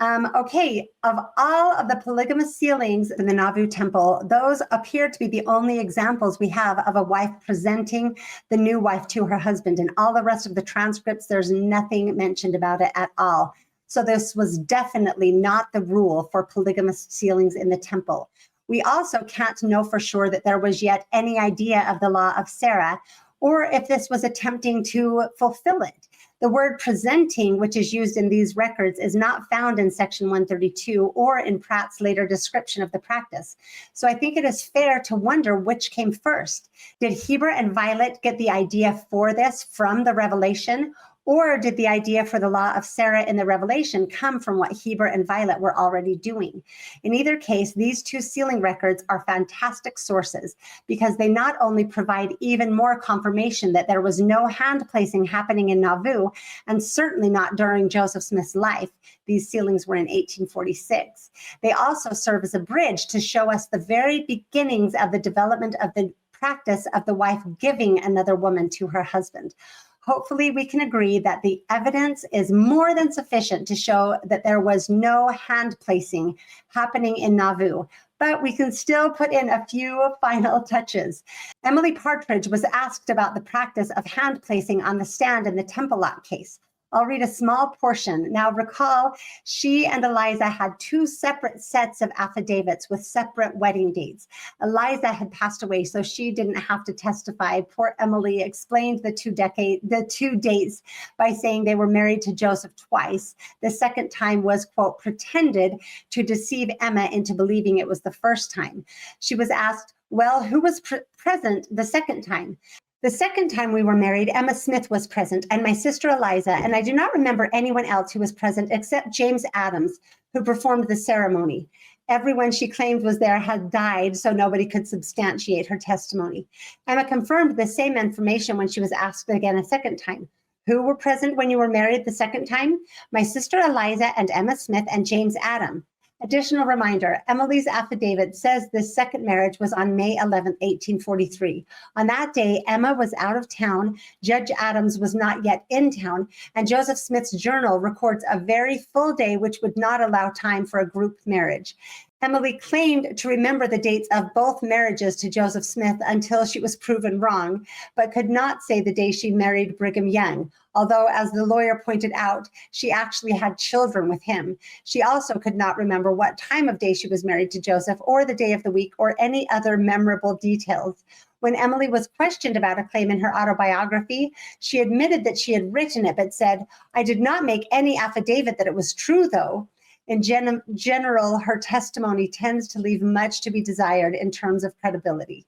Okay, of all of the polygamous sealings in the Nauvoo temple, those appear to be the only examples we have of a wife presenting the new wife to her husband. In all the rest of the transcripts, there's nothing mentioned about it at all. So this was definitely not the rule for polygamous sealings in the temple. We also can't know for sure that there was yet any idea of the law of Sarah, or if this was attempting to fulfill it. The word presenting, which is used in these records, is not found in section 132 or in Pratt's later description of the practice. So I think it is fair to wonder which came first. Did Heber and Violet get the idea for this from the Revelation? Or did the idea for the law of Sarah in the Revelation come from what Heber and Violet were already doing? In either case, these 2 sealing records are fantastic sources because they not only provide even more confirmation that there was no hand placing happening in Nauvoo, and certainly not during Joseph Smith's life. These sealings were in 1846. They also serve as a bridge to show us the very beginnings of the development of the practice of the wife giving another woman to her husband. Hopefully, we can agree that the evidence is more than sufficient to show that there was no hand placing happening in Nauvoo, but we can still put in a few final touches. Emily Partridge was asked about the practice of hand placing on the stand in the Temple Lot case. I'll read a small portion. Now recall, she and Eliza had 2 separate sets of affidavits with separate wedding dates. Eliza had passed away, so she didn't have to testify. Poor Emily explained the two dates by saying they were married to Joseph twice. The second time was, quote, pretended to deceive Emma into believing it was the first time. She was asked, well, who was present the second time? The second time we were married, Emma Smith was present and my sister Eliza, and I do not remember anyone else who was present except James Adams, who performed the ceremony. Everyone she claimed was there had died, so nobody could substantiate her testimony. Emma confirmed the same information when she was asked again a second time. Who were present when you were married the second time? My sister Eliza and Emma Smith and James Adams. Additional reminder, Emily's affidavit says this second marriage was on May 11, 1843. On that day, Emma was out of town, Judge Adams was not yet in town, and Joseph Smith's journal records a very full day which would not allow time for a group marriage. Emily claimed to remember the dates of both marriages to Joseph Smith until she was proven wrong, but could not say the day she married Brigham Young, although, as the lawyer pointed out, she actually had children with him. She also could not remember what time of day she was married to Joseph, or the day of the week, or any other memorable details. When Emily was questioned about a claim in her autobiography, she admitted that she had written it, but said, "I did not make any affidavit that it was true, though." In general, her testimony tends to leave much to be desired in terms of credibility.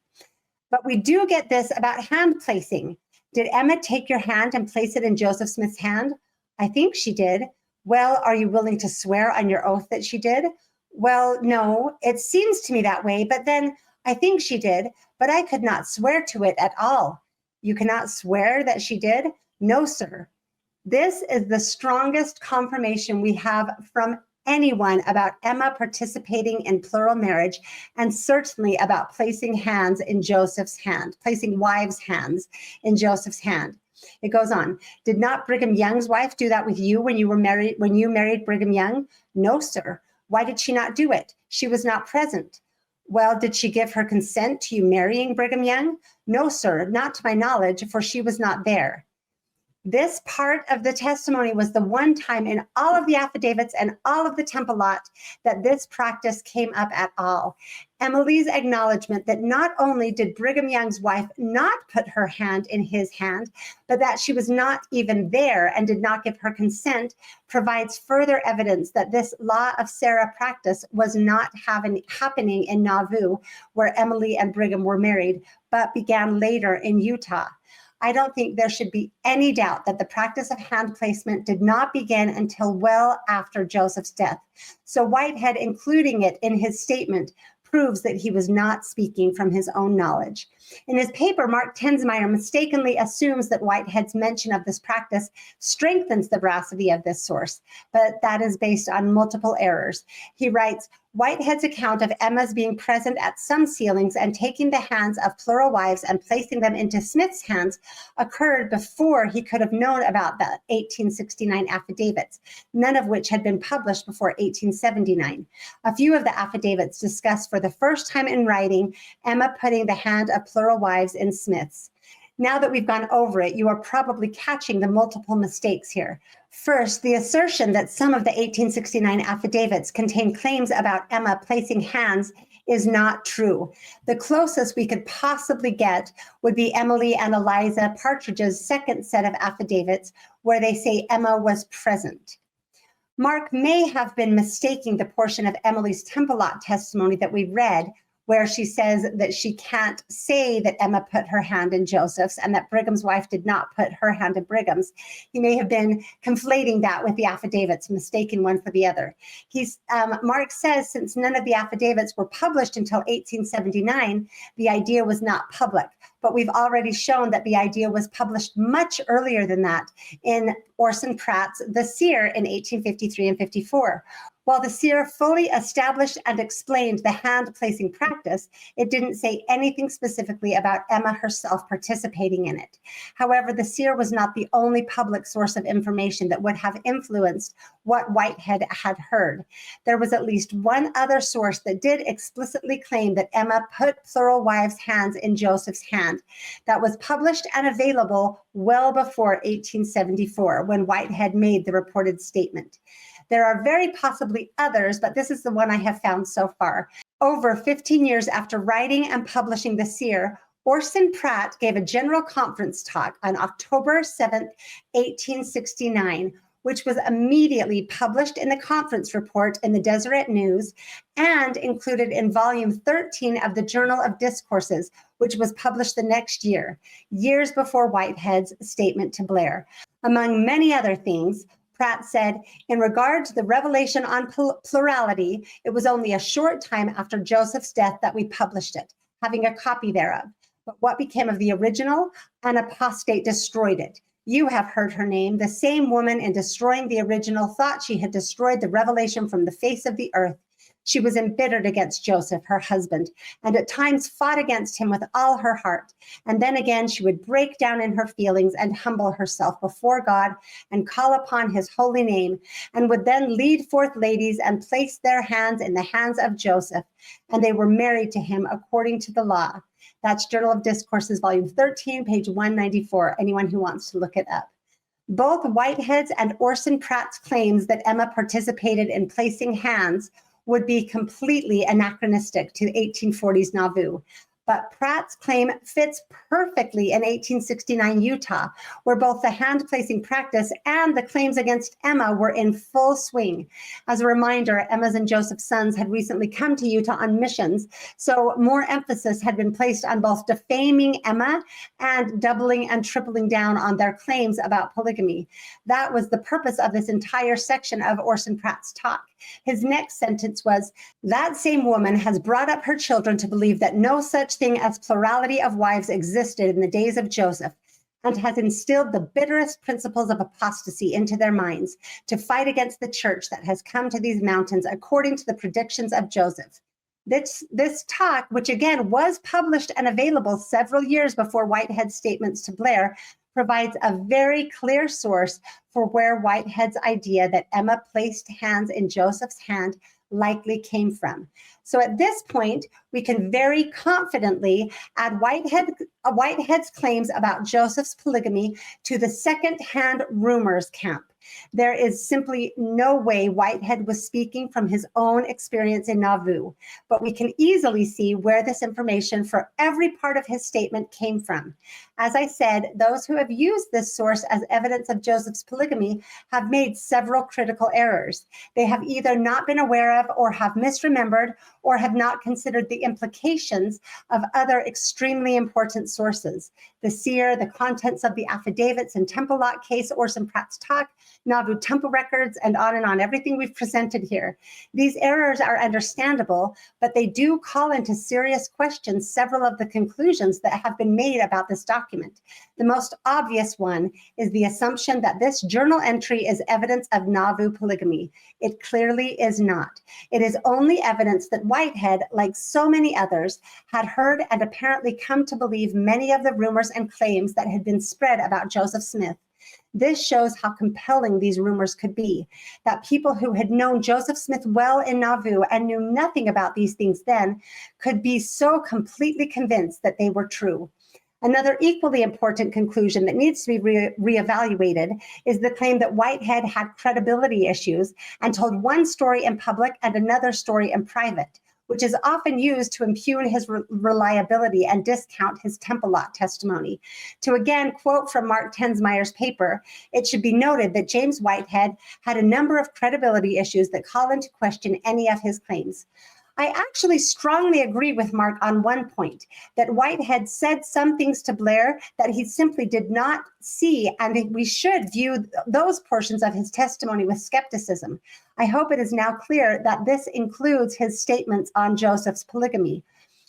But we do get this about hand placing. Did Emma take your hand and place it in Joseph Smith's hand? I think she did. Well, are you willing to swear on your oath that she did? Well, no, it seems to me that way, but then I think she did, but I could not swear to it at all. You cannot swear that she did? No, sir. This is the strongest confirmation we have from anyone about Emma participating in plural marriage, and certainly about placing wives' hands in Joseph's hand. It goes on. Did not Brigham Young's wife do that with you when you married Brigham Young? No, sir. Why did she not do it? She was not present. Well, did she give her consent to you marrying Brigham Young? No, sir, not to my knowledge, for she was not there. This part of the testimony was the one time in all of the affidavits and all of the temple lot that this practice came up at all. Emily's acknowledgement that not only did Brigham Young's wife not put her hand in his hand, but that she was not even there and did not give her consent provides further evidence that this law of Sarah practice was not happening in Nauvoo, where Emily and Brigham were married, but began later in Utah. I don't think there should be any doubt that the practice of hand placement did not begin until well after Joseph's death. So Whitehead, including it in his statement, proves that he was not speaking from his own knowledge. In his paper, Mark Tensmeyer mistakenly assumes that Whitehead's mention of this practice strengthens the veracity of this source, but that is based on multiple errors. He writes, Whitehead's account of Emma's being present at some sealings and taking the hands of plural wives and placing them into Smith's hands occurred before he could have known about the 1869 affidavits, none of which had been published before 1879. A few of the affidavits discuss for the first time in writing Emma putting the hand of plural wives in Smith's. Now that we've gone over it, you are probably catching the multiple mistakes here. First, the assertion that some of the 1869 affidavits contain claims about Emma placing hands is not true. The closest we could possibly get would be Emily and Eliza Partridge's second set of affidavits, where they say Emma was present. Mark may have been mistaking the portion of Emily's temple lot testimony that we read, where she says that she can't say that Emma put her hand in Joseph's and that Brigham's wife did not put her hand in Brigham's. He may have been conflating that with the affidavits, mistaking one for the other. Mark says since none of the affidavits were published until 1879, the idea was not public. But we've already shown that the idea was published much earlier than that in Orson Pratt's The Seer in 1853 and 54. While the seer fully established and explained the hand-placing practice, it didn't say anything specifically about Emma herself participating in it. However, the seer was not the only public source of information that would have influenced what Whitehead had heard. There was at least one other source that did explicitly claim that Emma put plural wives' hands in Joseph's hand. That was published and available well before 1874, when Whitehead made the reported statement. There are very possibly others, but this is the one I have found so far. Over 15 years after writing and publishing The Seer, Orson Pratt gave a general conference talk on October 7th, 1869, which was immediately published in the conference report in the Deseret News and included in volume 13 of the Journal of Discourses, which was published the next year, years before Whitehead's statement to Blair. Among many other things, Pratt said, in regard to the revelation on plurality, it was only a short time after Joseph's death that we published it, having a copy thereof. But what became of the original? An apostate destroyed it. You have heard her name. The same woman, in destroying the original, thought she had destroyed the revelation from the face of the earth. She was embittered against Joseph, her husband, and at times fought against him with all her heart. And then again, she would break down in her feelings and humble herself before God and call upon his holy name, and would then lead forth ladies and place their hands in the hands of Joseph, and they were married to him according to the law. That's Journal of Discourses, volume 13, page 194, anyone who wants to look it up. Both Whitehead's and Orson Pratt's claims that Emma participated in placing hands would be completely anachronistic to 1840s Nauvoo. But Pratt's claim fits perfectly in 1869 Utah, where both the hand-placing practice and the claims against Emma were in full swing. As a reminder, Emma's and Joseph's sons had recently come to Utah on missions, so more emphasis had been placed on both defaming Emma and doubling and tripling down on their claims about polygamy. That was the purpose of this entire section of Orson Pratt's talk. His next sentence was, that same woman has brought up her children to believe that no such thing as plurality of wives existed in the days of Joseph. and has instilled the bitterest principles of apostasy into their minds to fight against the church that has come to these mountains according to the predictions of Joseph. This talk, which again was published and available several years before Whitehead's statements to Blair, provides a very clear source for where Whitehead's idea that Emma placed hands in Joseph's hand likely came from. So at this point, we can very confidently add Whitehead's claims about Joseph's polygamy to the second-hand rumors camp. There is simply no way Whitehead was speaking from his own experience in Nauvoo, but we can easily see where this information for every part of his statement came from. As I said, those who have used this source as evidence of Joseph's polygamy have made several critical errors. They have either not been aware of or have misremembered or have not considered the implications of other extremely important sources: the seer, the contents of the affidavits and temple lot case, Orson Pratt's talk, Nauvoo temple records, and on, everything we've presented here. These errors are understandable, but they do call into serious question several of the conclusions that have been made about this document. The most obvious one is the assumption that this journal entry is evidence of Nauvoo polygamy. It clearly is not. It is only evidence that Whitehead, like so many others, had heard and apparently come to believe many of the rumors and claims that had been spread about Joseph Smith. This shows how compelling these rumors could be, that people who had known Joseph Smith well in Nauvoo and knew nothing about these things then could be so completely convinced that they were true. Another equally important conclusion that needs to be reevaluated is the claim that Whitehead had credibility issues and told one story in public and another story in private, which is often used to impugn his reliability and discount his temple lot testimony. To again quote from Mark Tensmeyer's paper, it should be noted that James Whitehead had a number of credibility issues that call into question any of his claims. I actually strongly agree with Mark on one point, that Whitehead said some things to Blair that he simply did not see, and we should view those portions of his testimony with skepticism. I hope it is now clear that this includes his statements on Joseph's polygamy.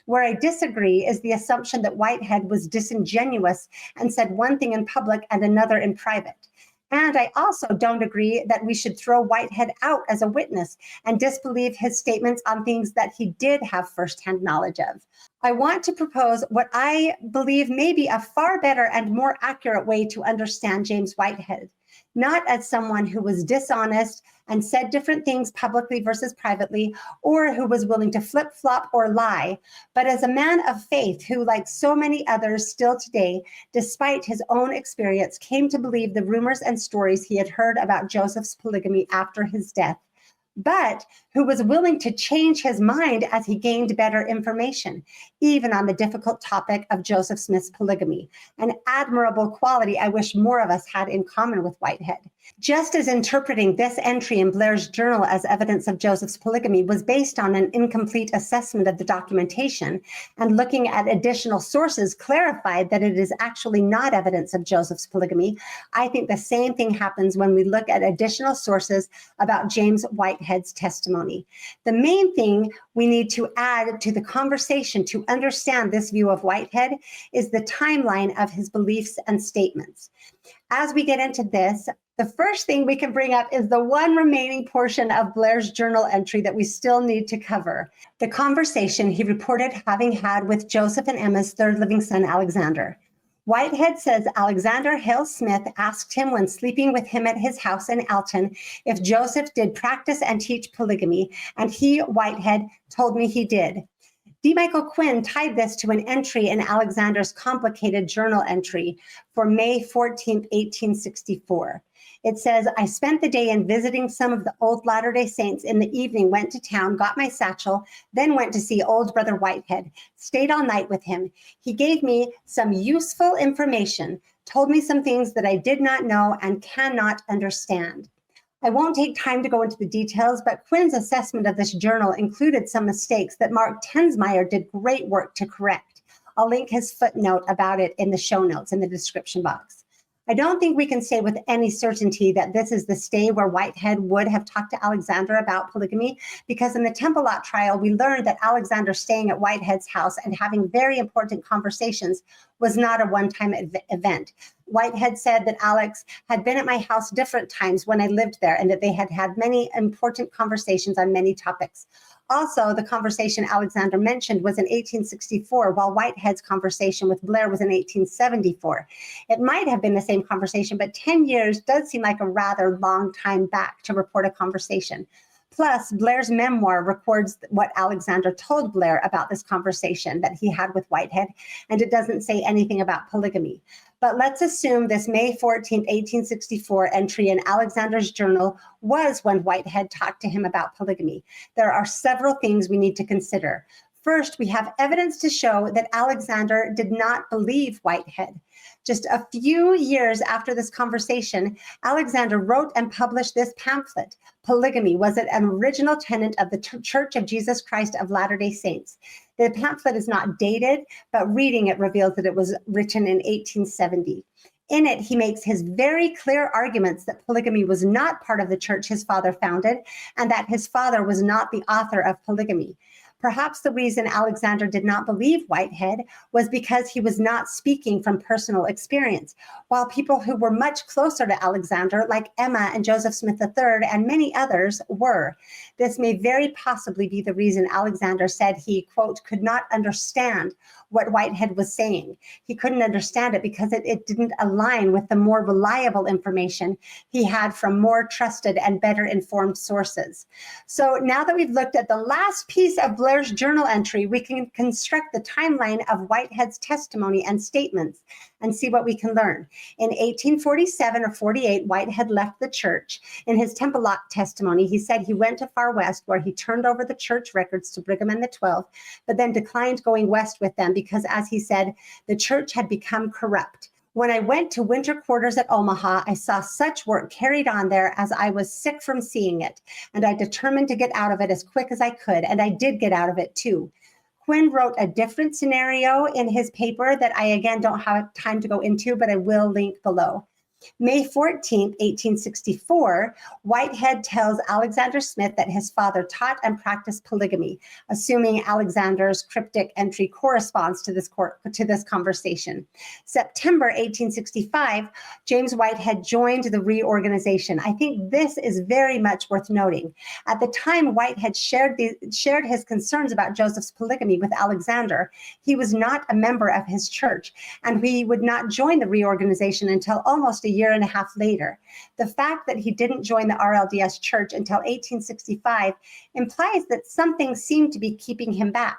Where I disagree is the assumption that Whitehead was disingenuous and said one thing in public and another in private. And I also don't agree that we should throw Whitehead out as a witness and disbelieve his statements on things that he did have firsthand knowledge of. I want to propose what I believe may be a far better and more accurate way to understand James Whitehead, not as someone who was dishonest and said different things publicly versus privately, or who was willing to flip-flop or lie, but as a man of faith who, like so many others still today, despite his own experience, came to believe the rumors and stories he had heard about Joseph's polygamy after his death, but who was willing to change his mind as he gained better information, even on the difficult topic of Joseph Smith's polygamy, an admirable quality I wish more of us had in common with Whitehead. Just as interpreting this entry in Blair's journal as evidence of Joseph's polygamy was based on an incomplete assessment of the documentation, and looking at additional sources clarified that it is actually not evidence of Joseph's polygamy, I think the same thing happens when we look at additional sources about James Whitehead's testimony. The main thing we need to add to the conversation to understand this view of Whitehead is the timeline of his beliefs and statements. As we get into this, the first thing we can bring up is the one remaining portion of Blair's journal entry that we still need to cover: the conversation he reported having had with Joseph and Emma's third living son, Alexander. Whitehead says Alexander Hale Smith asked him when sleeping with him at his house in Alton if Joseph did practice and teach polygamy, and he, Whitehead, told me he did. D. Michael Quinn tied this to an entry in Alexander's complicated journal entry for May 14, 1864. It says, I spent the day in visiting some of the old Latter-day Saints. In the evening, went to town, got my satchel, then went to see old brother Whitehead, stayed all night with him. He gave me some useful information, told me some things that I did not know and cannot understand. I won't take time to go into the details, but Quinn's assessment of this journal included some mistakes that Mark Tensmeyer did great work to correct. I'll link his footnote about it in the show notes in the description box. I don't think we can say with any certainty that this is the stay where Whitehead would have talked to Alexander about polygamy, because in the Temple Lot trial, we learned that Alexander staying at Whitehead's house and having very important conversations was not a one-time event. Whitehead said that Alex had been at my house different times when I lived there, and that they had had many important conversations on many topics. Also, the conversation Alexander mentioned was in 1864, while Whitehead's conversation with Blair was in 1874. It might have been the same conversation, but 10 years does seem like a rather long time back to report a conversation. Plus, Blair's memoir records what Alexander told Blair about this conversation that he had with Whitehead, and it doesn't say anything about polygamy. But let's assume this May 14, 1864 entry in Alexander's journal was when Whitehead talked to him about polygamy. There are several things we need to consider. First, we have evidence to show that Alexander did not believe Whitehead. Just a few years after this conversation, Alexander wrote and published this pamphlet, Polygamy, Was It an Original Tenet of the Church of Jesus Christ of Latter-day Saints? The pamphlet is not dated, but reading it reveals that it was written in 1870. In it, he makes his very clear arguments that polygamy was not part of the church his father founded, and that his father was not the author of polygamy. Perhaps the reason Alexander did not believe Whitehead was because he was not speaking from personal experience, while people who were much closer to Alexander, like Emma and Joseph Smith III and many others, were. This may very possibly be the reason Alexander said he, quote, could not understand what Whitehead was saying. He couldn't understand it because it didn't align with the more reliable information he had from more trusted and better informed sources. So now that we've looked at the last piece of Blair's journal entry, we can construct the timeline of Whitehead's testimony and statements and see what we can learn. In 1847 or 48, Whitehead left the church. In his Temple Lot testimony, he said he went to Far West, where he turned over the church records to Brigham and the 12, but then declined going west with them because, as he said, the church had become corrupt. When I went to winter quarters at Omaha, I saw such work carried on there as I was sick from seeing it, and I determined to get out of it as quick as I could, and I did get out of it too. Quinn wrote a different scenario in his paper that I, again, don't have time to go into, but I will link below. May 14, 1864, Whitehead tells Alexander Smith that his father taught and practiced polygamy, assuming Alexander's cryptic entry corresponds to this conversation. September 1865, James Whitehead joined the reorganization. I think this is very much worth noting. At the time Whitehead shared his concerns about Joseph's polygamy with Alexander, he was not a member of his church, and he would not join the reorganization until almost a year and a half later. The fact that he didn't join the RLDS church until 1865 implies that something seemed to be keeping him back.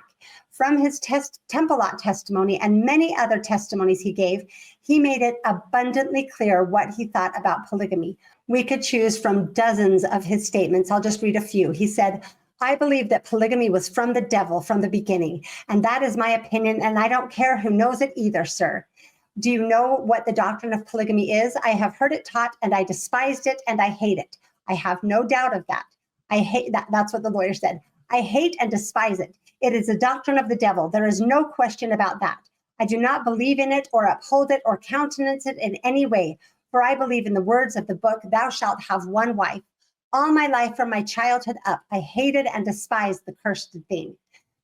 From his Temple Lot testimony and many other testimonies he gave, he made it abundantly clear what he thought about polygamy. We could choose from dozens of his statements. I'll just read a few. He said, I believe that polygamy was from the devil from the beginning, and that is my opinion, and I don't care who knows it either, sir. Do you know what the doctrine of polygamy is? I have heard it taught, and I despised it, and I hate it. I have no doubt of that. I hate that. That's what the lawyer said. I hate and despise it. It is a doctrine of the devil. There is no question about that. I do not believe in it or uphold it or countenance it in any way, for I believe in the words of the book, thou shalt have one wife. All my life from my childhood up, I hated and despised the cursed thing.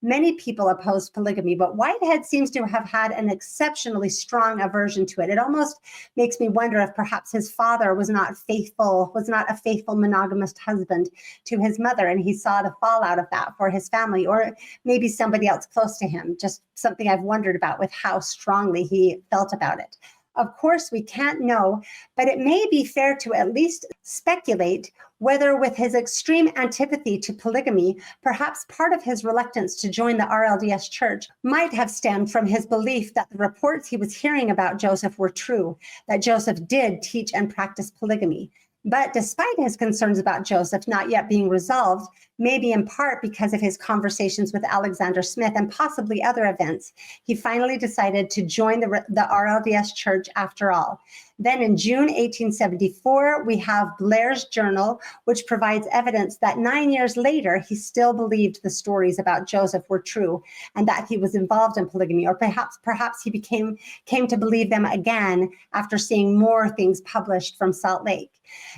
Many people opposed polygamy, but Whitehead seems to have had an exceptionally strong aversion to it. It almost makes me wonder if perhaps his father was not a faithful monogamous husband to his mother, and he saw the fallout of that for his family, or maybe somebody else close to him. Just something I've wondered about with how strongly he felt about it. Of course, we can't know, but it may be fair to at least speculate whether, with his extreme antipathy to polygamy, perhaps part of his reluctance to join the RLDS church might have stemmed from his belief that the reports he was hearing about Joseph were true, that Joseph did teach and practice polygamy. But despite his concerns about Joseph not yet being resolved, maybe in part because of his conversations with Alexander Smith and possibly other events, he finally decided to join the RLDS church after all. Then in June 1874, we have Blair's journal, which provides evidence that 9 years later, he still believed the stories about Joseph were true and that he was involved in polygamy, or perhaps he came to believe them again after seeing more things published from Salt Lake.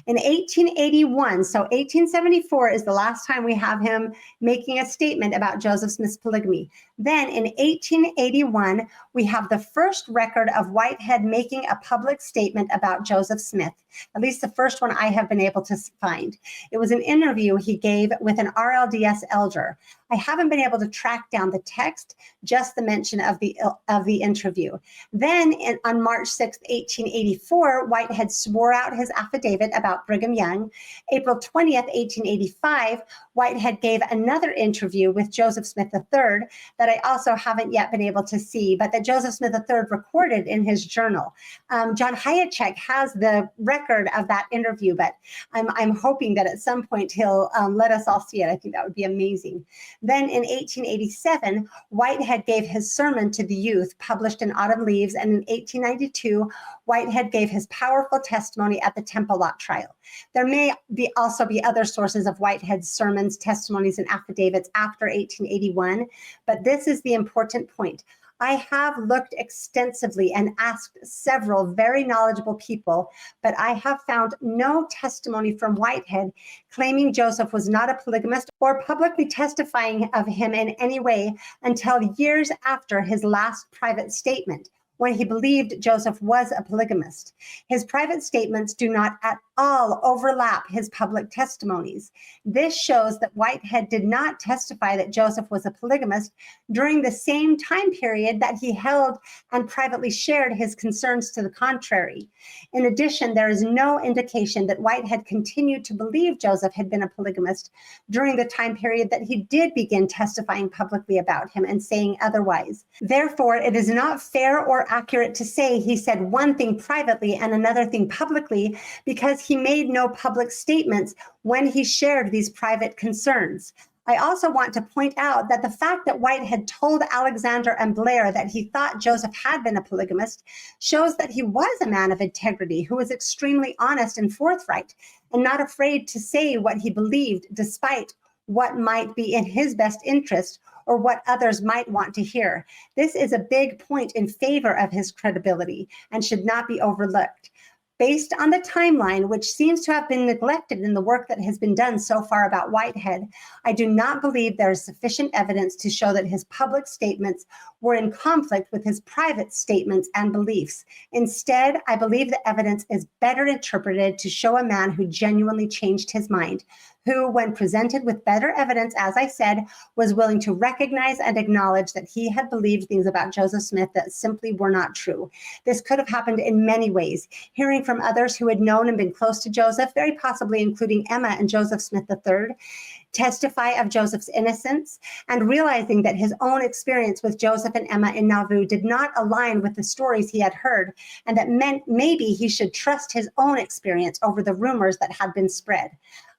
In 1881, so 1874 is the last time we have him making a statement about Joseph Smith's polygamy. Then in 1881, we have the first record of Whitehead making a public statement about Joseph Smith, at least the first one I have been able to find. It was an interview he gave with an RLDS elder. I haven't been able to track down the text, just the mention of the interview. Then on March 6, 1884, Whitehead swore out his affidavit about Brigham Young. April 20th, 1885, Whitehead gave another interview with Joseph Smith III that I also haven't yet been able to see, but that Joseph Smith III recorded in his journal. John Hayacek has the record of that interview, but I'm hoping that at some point he'll let us all see it. I think that would be amazing. Then in 1887, Whitehead gave his sermon to the youth, published in Autumn Leaves, and in 1892, Whitehead gave his powerful testimony at the Temple Lot trial. There may also be other sources of Whitehead's sermons, testimonies, and affidavits after 1881, but this is the important point. I have looked extensively and asked several very knowledgeable people, but I have found no testimony from Whitehead claiming Joseph was not a polygamist or publicly testifying of him in any way until years after his last private statement, when he believed Joseph was a polygamist. His private statements do not at all overlap his public testimonies. This shows that Whitehead did not testify that Joseph was a polygamist during the same time period that he held and privately shared his concerns to the contrary. In addition, there is no indication that Whitehead continued to believe Joseph had been a polygamist during the time period that he did begin testifying publicly about him and saying otherwise. Therefore, it is not fair or accurate to say he said one thing privately and another thing publicly, because he made no public statements when he shared these private concerns. I also want to point out that the fact that Whitehead told Alexander and Blair that he thought Joseph had been a polygamist shows that he was a man of integrity who was extremely honest and forthright and not afraid to say what he believed despite what might be in his best interest or what others might want to hear. This is a big point in favor of his credibility and should not be overlooked. Based on the timeline, which seems to have been neglected in the work that has been done so far about Whitehead, I do not believe there is sufficient evidence to show that his public statements were in conflict with his private statements and beliefs. Instead, I believe the evidence is better interpreted to show a man who genuinely changed his mind, who, when presented with better evidence, as I said, was willing to recognize and acknowledge that he had believed things about Joseph Smith that simply were not true. This could have happened in many ways. Hearing from others who had known and been close to Joseph, very possibly including Emma and Joseph Smith III, testify of Joseph's innocence, and realizing that his own experience with Joseph and Emma in Nauvoo did not align with the stories he had heard, and that meant maybe he should trust his own experience over the rumors that had been spread.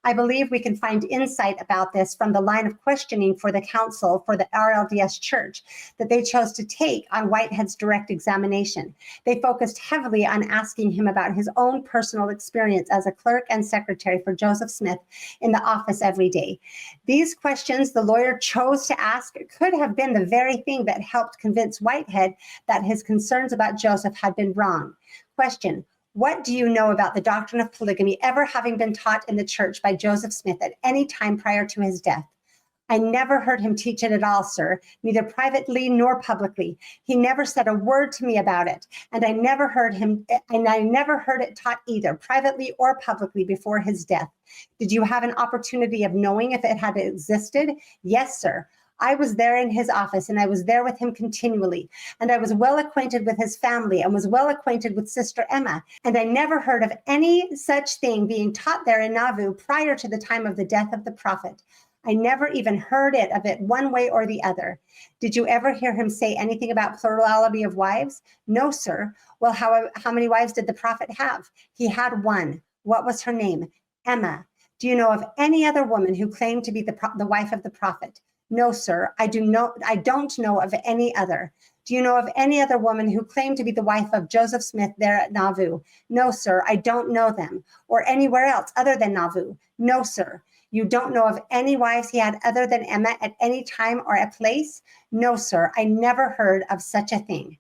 I believe we can find insight about this from the line of questioning for the council for the RLDS Church that they chose to take on Whitehead's direct examination. They focused heavily on asking him about his own personal experience as a clerk and secretary for Joseph Smith in the office every day. These questions the lawyer chose to ask could have been the very thing that helped convince Whitehead that his concerns about Joseph had been wrong. Question: what do you know about the doctrine of polygamy ever having been taught in the church by Joseph Smith at any time prior to his death? I never heard him teach it at all, sir, neither privately nor publicly. He never said a word to me about it, and I never heard it taught either privately or publicly before his death. Did you have an opportunity of knowing if it had existed? Yes, sir. I was there in his office, and I was there with him continually, and I was well acquainted with his family and was well acquainted with Sister Emma, and I never heard of any such thing being taught there in Nauvoo prior to the time of the death of the prophet. I never even heard of it one way or the other. Did you ever hear him say anything about plurality of wives? No, sir. Well, how many wives did the prophet have? He had one. What was her name? Emma. Do you know of any other woman who claimed to be the wife of the prophet? No, sir, I don't know of any other. Do you know of any other woman who claimed to be the wife of Joseph Smith there at Nauvoo? No, sir, I don't know them. Or anywhere else other than Nauvoo? No, sir. You don't know of any wives he had other than Emma at any time or a place? No, sir, I never heard of such a thing.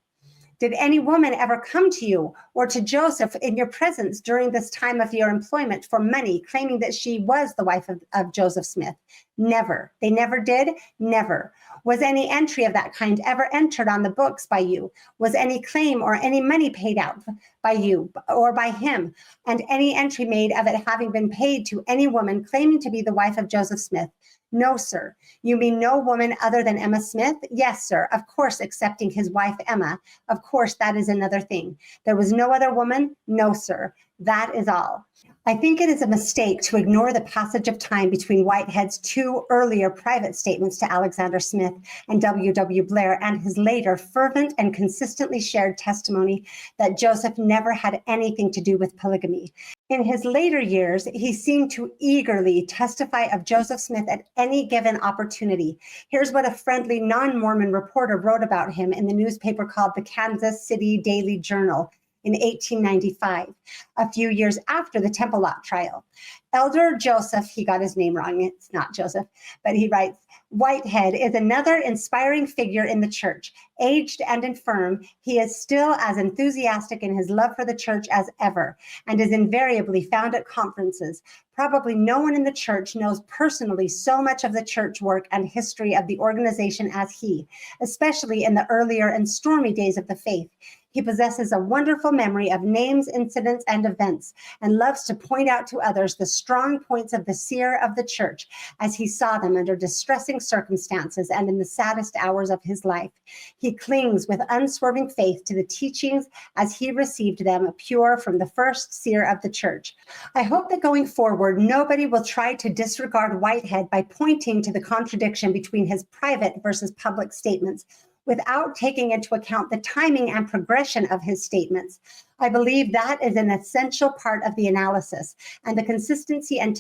Did any woman ever come to you or to Joseph in your presence during this time of your employment for money, claiming that she was the wife of Joseph Smith? Never. They never did? Never. Was any entry of that kind ever entered on the books by you? Was any claim or any money paid out by you or by him? And any entry made of it having been paid to any woman claiming to be the wife of Joseph Smith? No, sir. You mean no woman other than Emma Smith? Yes, sir. Of course, excepting his wife, Emma. Of course, that is another thing. There was no other woman? No, sir. That is all. I think it is a mistake to ignore the passage of time between Whitehead's two earlier private statements to Alexander Smith and W. Blair and his later fervent and consistently shared testimony that Joseph never had anything to do with polygamy. In his later years, he seemed to eagerly testify of Joseph Smith at any given opportunity. Here's what a friendly non-Mormon reporter wrote about him in the newspaper called the Kansas City Daily Journal in 1895, a few years after the Temple Lot trial. Elder Joseph, he got his name wrong, it's not Joseph, but he writes, Whitehead is another inspiring figure in the church. Aged and infirm, he is still as enthusiastic in his love for the church as ever, and is invariably found at conferences. Probably no one in the church knows personally so much of the church work and history of the organization as he, especially in the earlier and stormy days of the faith. He possesses a wonderful memory of names, incidents, and events, and loves to point out to others the strong points of the seer of the church as he saw them under distressing circumstances and in the saddest hours of his life. He clings with unswerving faith to the teachings as he received them pure from the first seer of the church. I hope that going forward, nobody will try to disregard Whitehead by pointing to the contradiction between his private versus public statements, without taking into account the timing and progression of his statements. I believe that is an essential part of the analysis, and the consistency and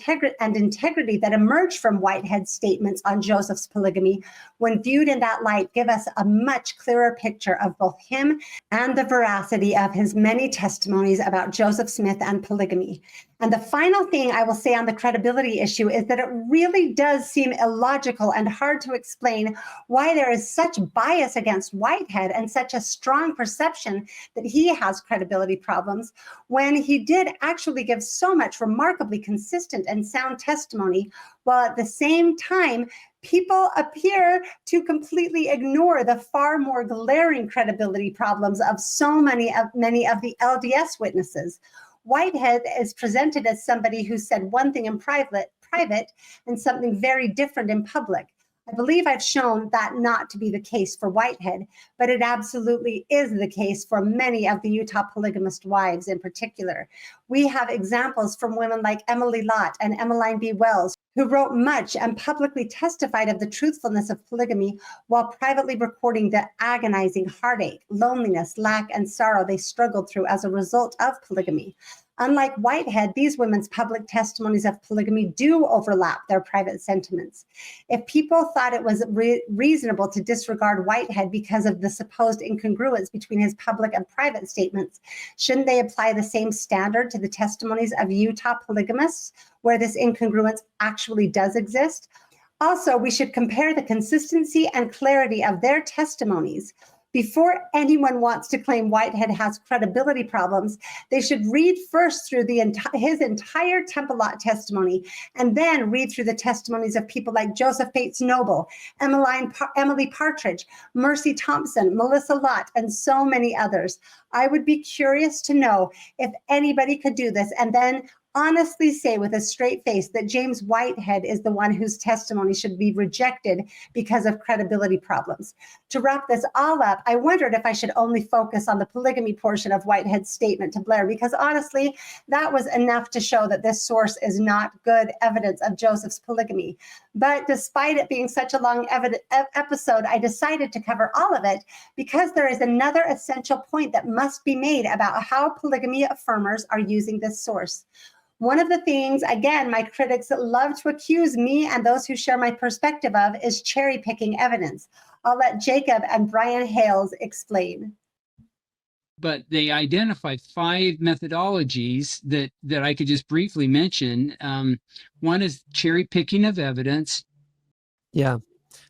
integrity that emerge from Whitehead's statements on Joseph's polygamy, when viewed in that light, give us a much clearer picture of both him and the veracity of his many testimonies about Joseph Smith and polygamy. And the final thing I will say on the credibility issue is that it really does seem illogical and hard to explain why there is such bias against Whitehead and such a strong perception that he has credibility problems, when he did actually give so much remarkably consistent and sound testimony, while at the same time, people appear to completely ignore the far more glaring credibility problems of many of the LDS witnesses. Whitehead is presented as somebody who said one thing in private and something very different in public. I believe I've shown that not to be the case for Whitehead, but it absolutely is the case for many of the Utah polygamist wives in particular. We have examples from women like Emily Lott and Emmeline B. Wells, who wrote much and publicly testified of the truthfulness of polygamy while privately recording the agonizing heartache, loneliness, lack, and sorrow they struggled through as a result of polygamy. Unlike Whitehead, these women's public testimonies of polygamy do overlap their private sentiments. If people thought it was reasonable to disregard Whitehead because of the supposed incongruence between his public and private statements, shouldn't they apply the same standard to the testimonies of Utah polygamists, where this incongruence actually does exist? Also, we should compare the consistency and clarity of their testimonies. Before anyone wants to claim Whitehead has credibility problems, they should read first through his entire Temple Lot testimony, and then read through the testimonies of people like Joseph Bates Noble, Emily Partridge, Mercy Thompson, Melissa Lott, and so many others. I would be curious to know if anybody could do this and then honestly say with a straight face that James Whitehead is the one whose testimony should be rejected because of credibility problems. To wrap this all up, I wondered if I should only focus on the polygamy portion of Whitehead's statement to Blair, because honestly, that was enough to show that this source is not good evidence of Joseph's polygamy. But despite it being such a long episode, I decided to cover all of it because there is another essential point that must be made about how polygamy affirmers are using this source. One of the things, again, my critics love to accuse me and those who share my perspective of is cherry picking evidence. I'll let Jacob and Brian Hales explain. But they identified 5 methodologies that I could just briefly mention. One is cherry picking of evidence. Yeah.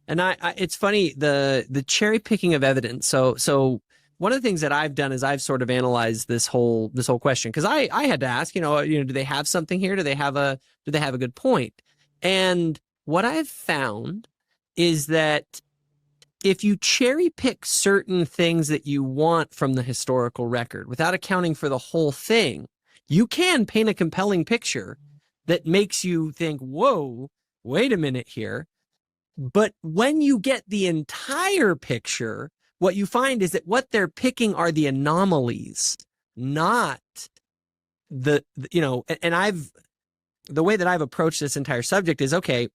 And I it's funny, the cherry picking of evidence. So one of the things that I've done is I've sort of analyzed this whole question, because I had to ask, do they have something here? Do they have a good point? And what I've found is that if you cherry pick certain things that you want from the historical record without accounting for the whole thing, you can paint a compelling picture that makes you think, whoa, wait a minute here. But when you get the entire picture, what you find is that what they're picking are the anomalies, not the way that I've approached this entire subject is, okay,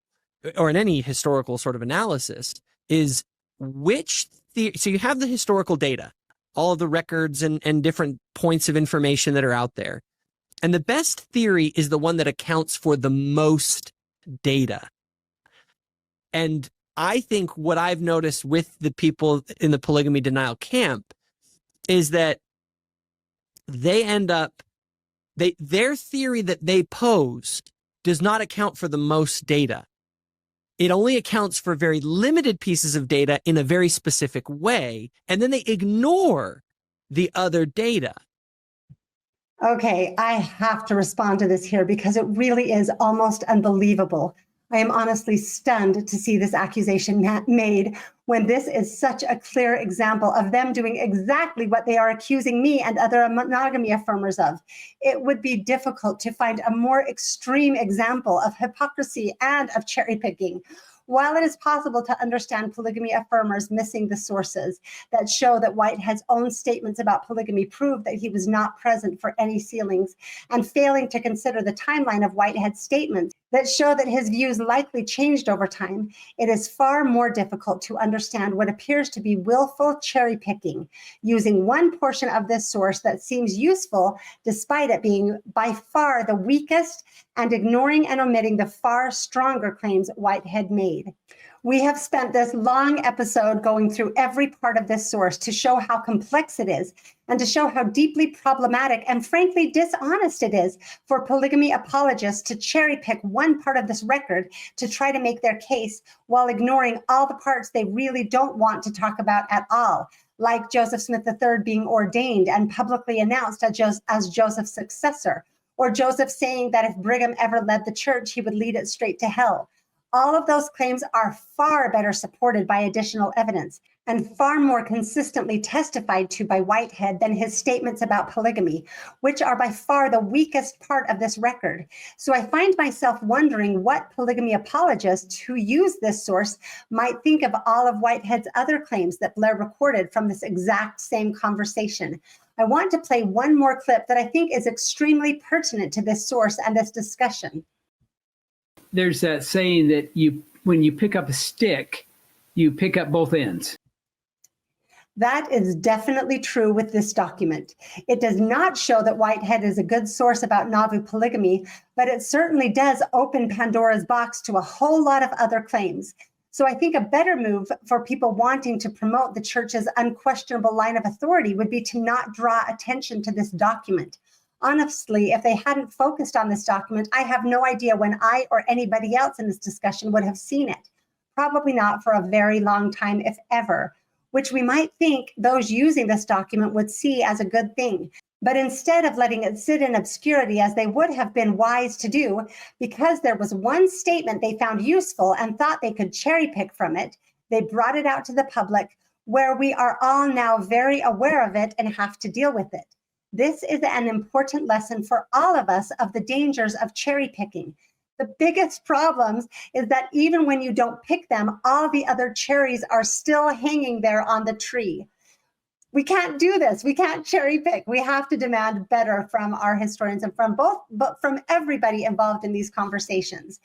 or in any historical sort of analysis, is so you have the historical data, all of the records and different points of information that are out there. And the best theory is the one that accounts for the most data. And I think what I've noticed with the people in the polygamy denial camp is that they end up, their theory that they pose does not account for the most data. It only accounts for very limited pieces of data in a very specific way, and then they ignore the other data. Okay, I have to respond to this here because it really is almost unbelievable. I am honestly stunned to see this accusation made when this is such a clear example of them doing exactly what they are accusing me and other monogamy affirmers of. It would be difficult to find a more extreme example of hypocrisy and of cherry picking. While it is possible to understand polygamy affirmers missing the sources that show that Whitehead's own statements about polygamy prove that he was not present for any sealings, and failing to consider the timeline of Whitehead's statements that show that his views likely changed over time, it is far more difficult to understand what appears to be willful cherry picking, using one portion of this source that seems useful despite it being by far the weakest, and ignoring and omitting the far stronger claims Whitehead made. We have spent this long episode going through every part of this source to show how complex it is and to show how deeply problematic and frankly dishonest it is for polygamy apologists to cherry pick one part of this record to try to make their case while ignoring all the parts they really don't want to talk about at all, like Joseph Smith III being ordained and publicly announced as Joseph's successor, or Joseph saying that if Brigham ever led the church, he would lead it straight to hell. All of those claims are far better supported by additional evidence and far more consistently testified to by Whitehead than his statements about polygamy, which are by far the weakest part of this record. So I find myself wondering what polygamy apologists who use this source might think of all of Whitehead's other claims that Blair recorded from this exact same conversation. I want to play one more clip that I think is extremely pertinent to this source and this discussion. There's that saying that when you pick up a stick, you pick up both ends. That is definitely true with this document. It does not show that Whitehead is a good source about Nauvoo polygamy, but it certainly does open Pandora's box to a whole lot of other claims. So I think a better move for people wanting to promote the church's unquestionable line of authority would be to not draw attention to this document. Honestly, if they hadn't focused on this document, I have no idea when I or anybody else in this discussion would have seen it. Probably not for a very long time, if ever, which we might think those using this document would see as a good thing. But instead of letting it sit in obscurity as they would have been wise to do, because there was one statement they found useful and thought they could cherry pick from it, they brought it out to the public, where we are all now very aware of it and have to deal with it. This is an important lesson for all of us of the dangers of cherry picking. The biggest problems is that even when you don't pick them, all the other cherries are still hanging there on the tree. We can't do this. We can't cherry pick. We have to demand better from our historians and from everybody involved in these conversations.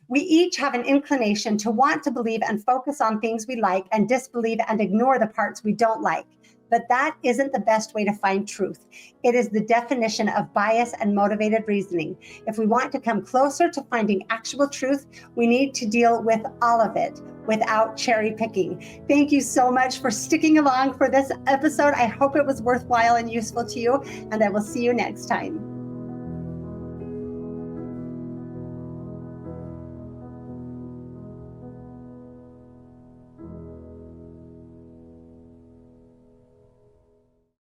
We each have an inclination to want to believe and focus on things we like and disbelieve and ignore the parts we don't like. but that isn't the best way to find truth. It is the definition of bias and motivated reasoning. If we want to come closer to finding actual truth, we need to deal with all of it without cherry picking. Thank you so much for sticking along for this episode. I hope it was worthwhile and useful to you, and I will see you next time.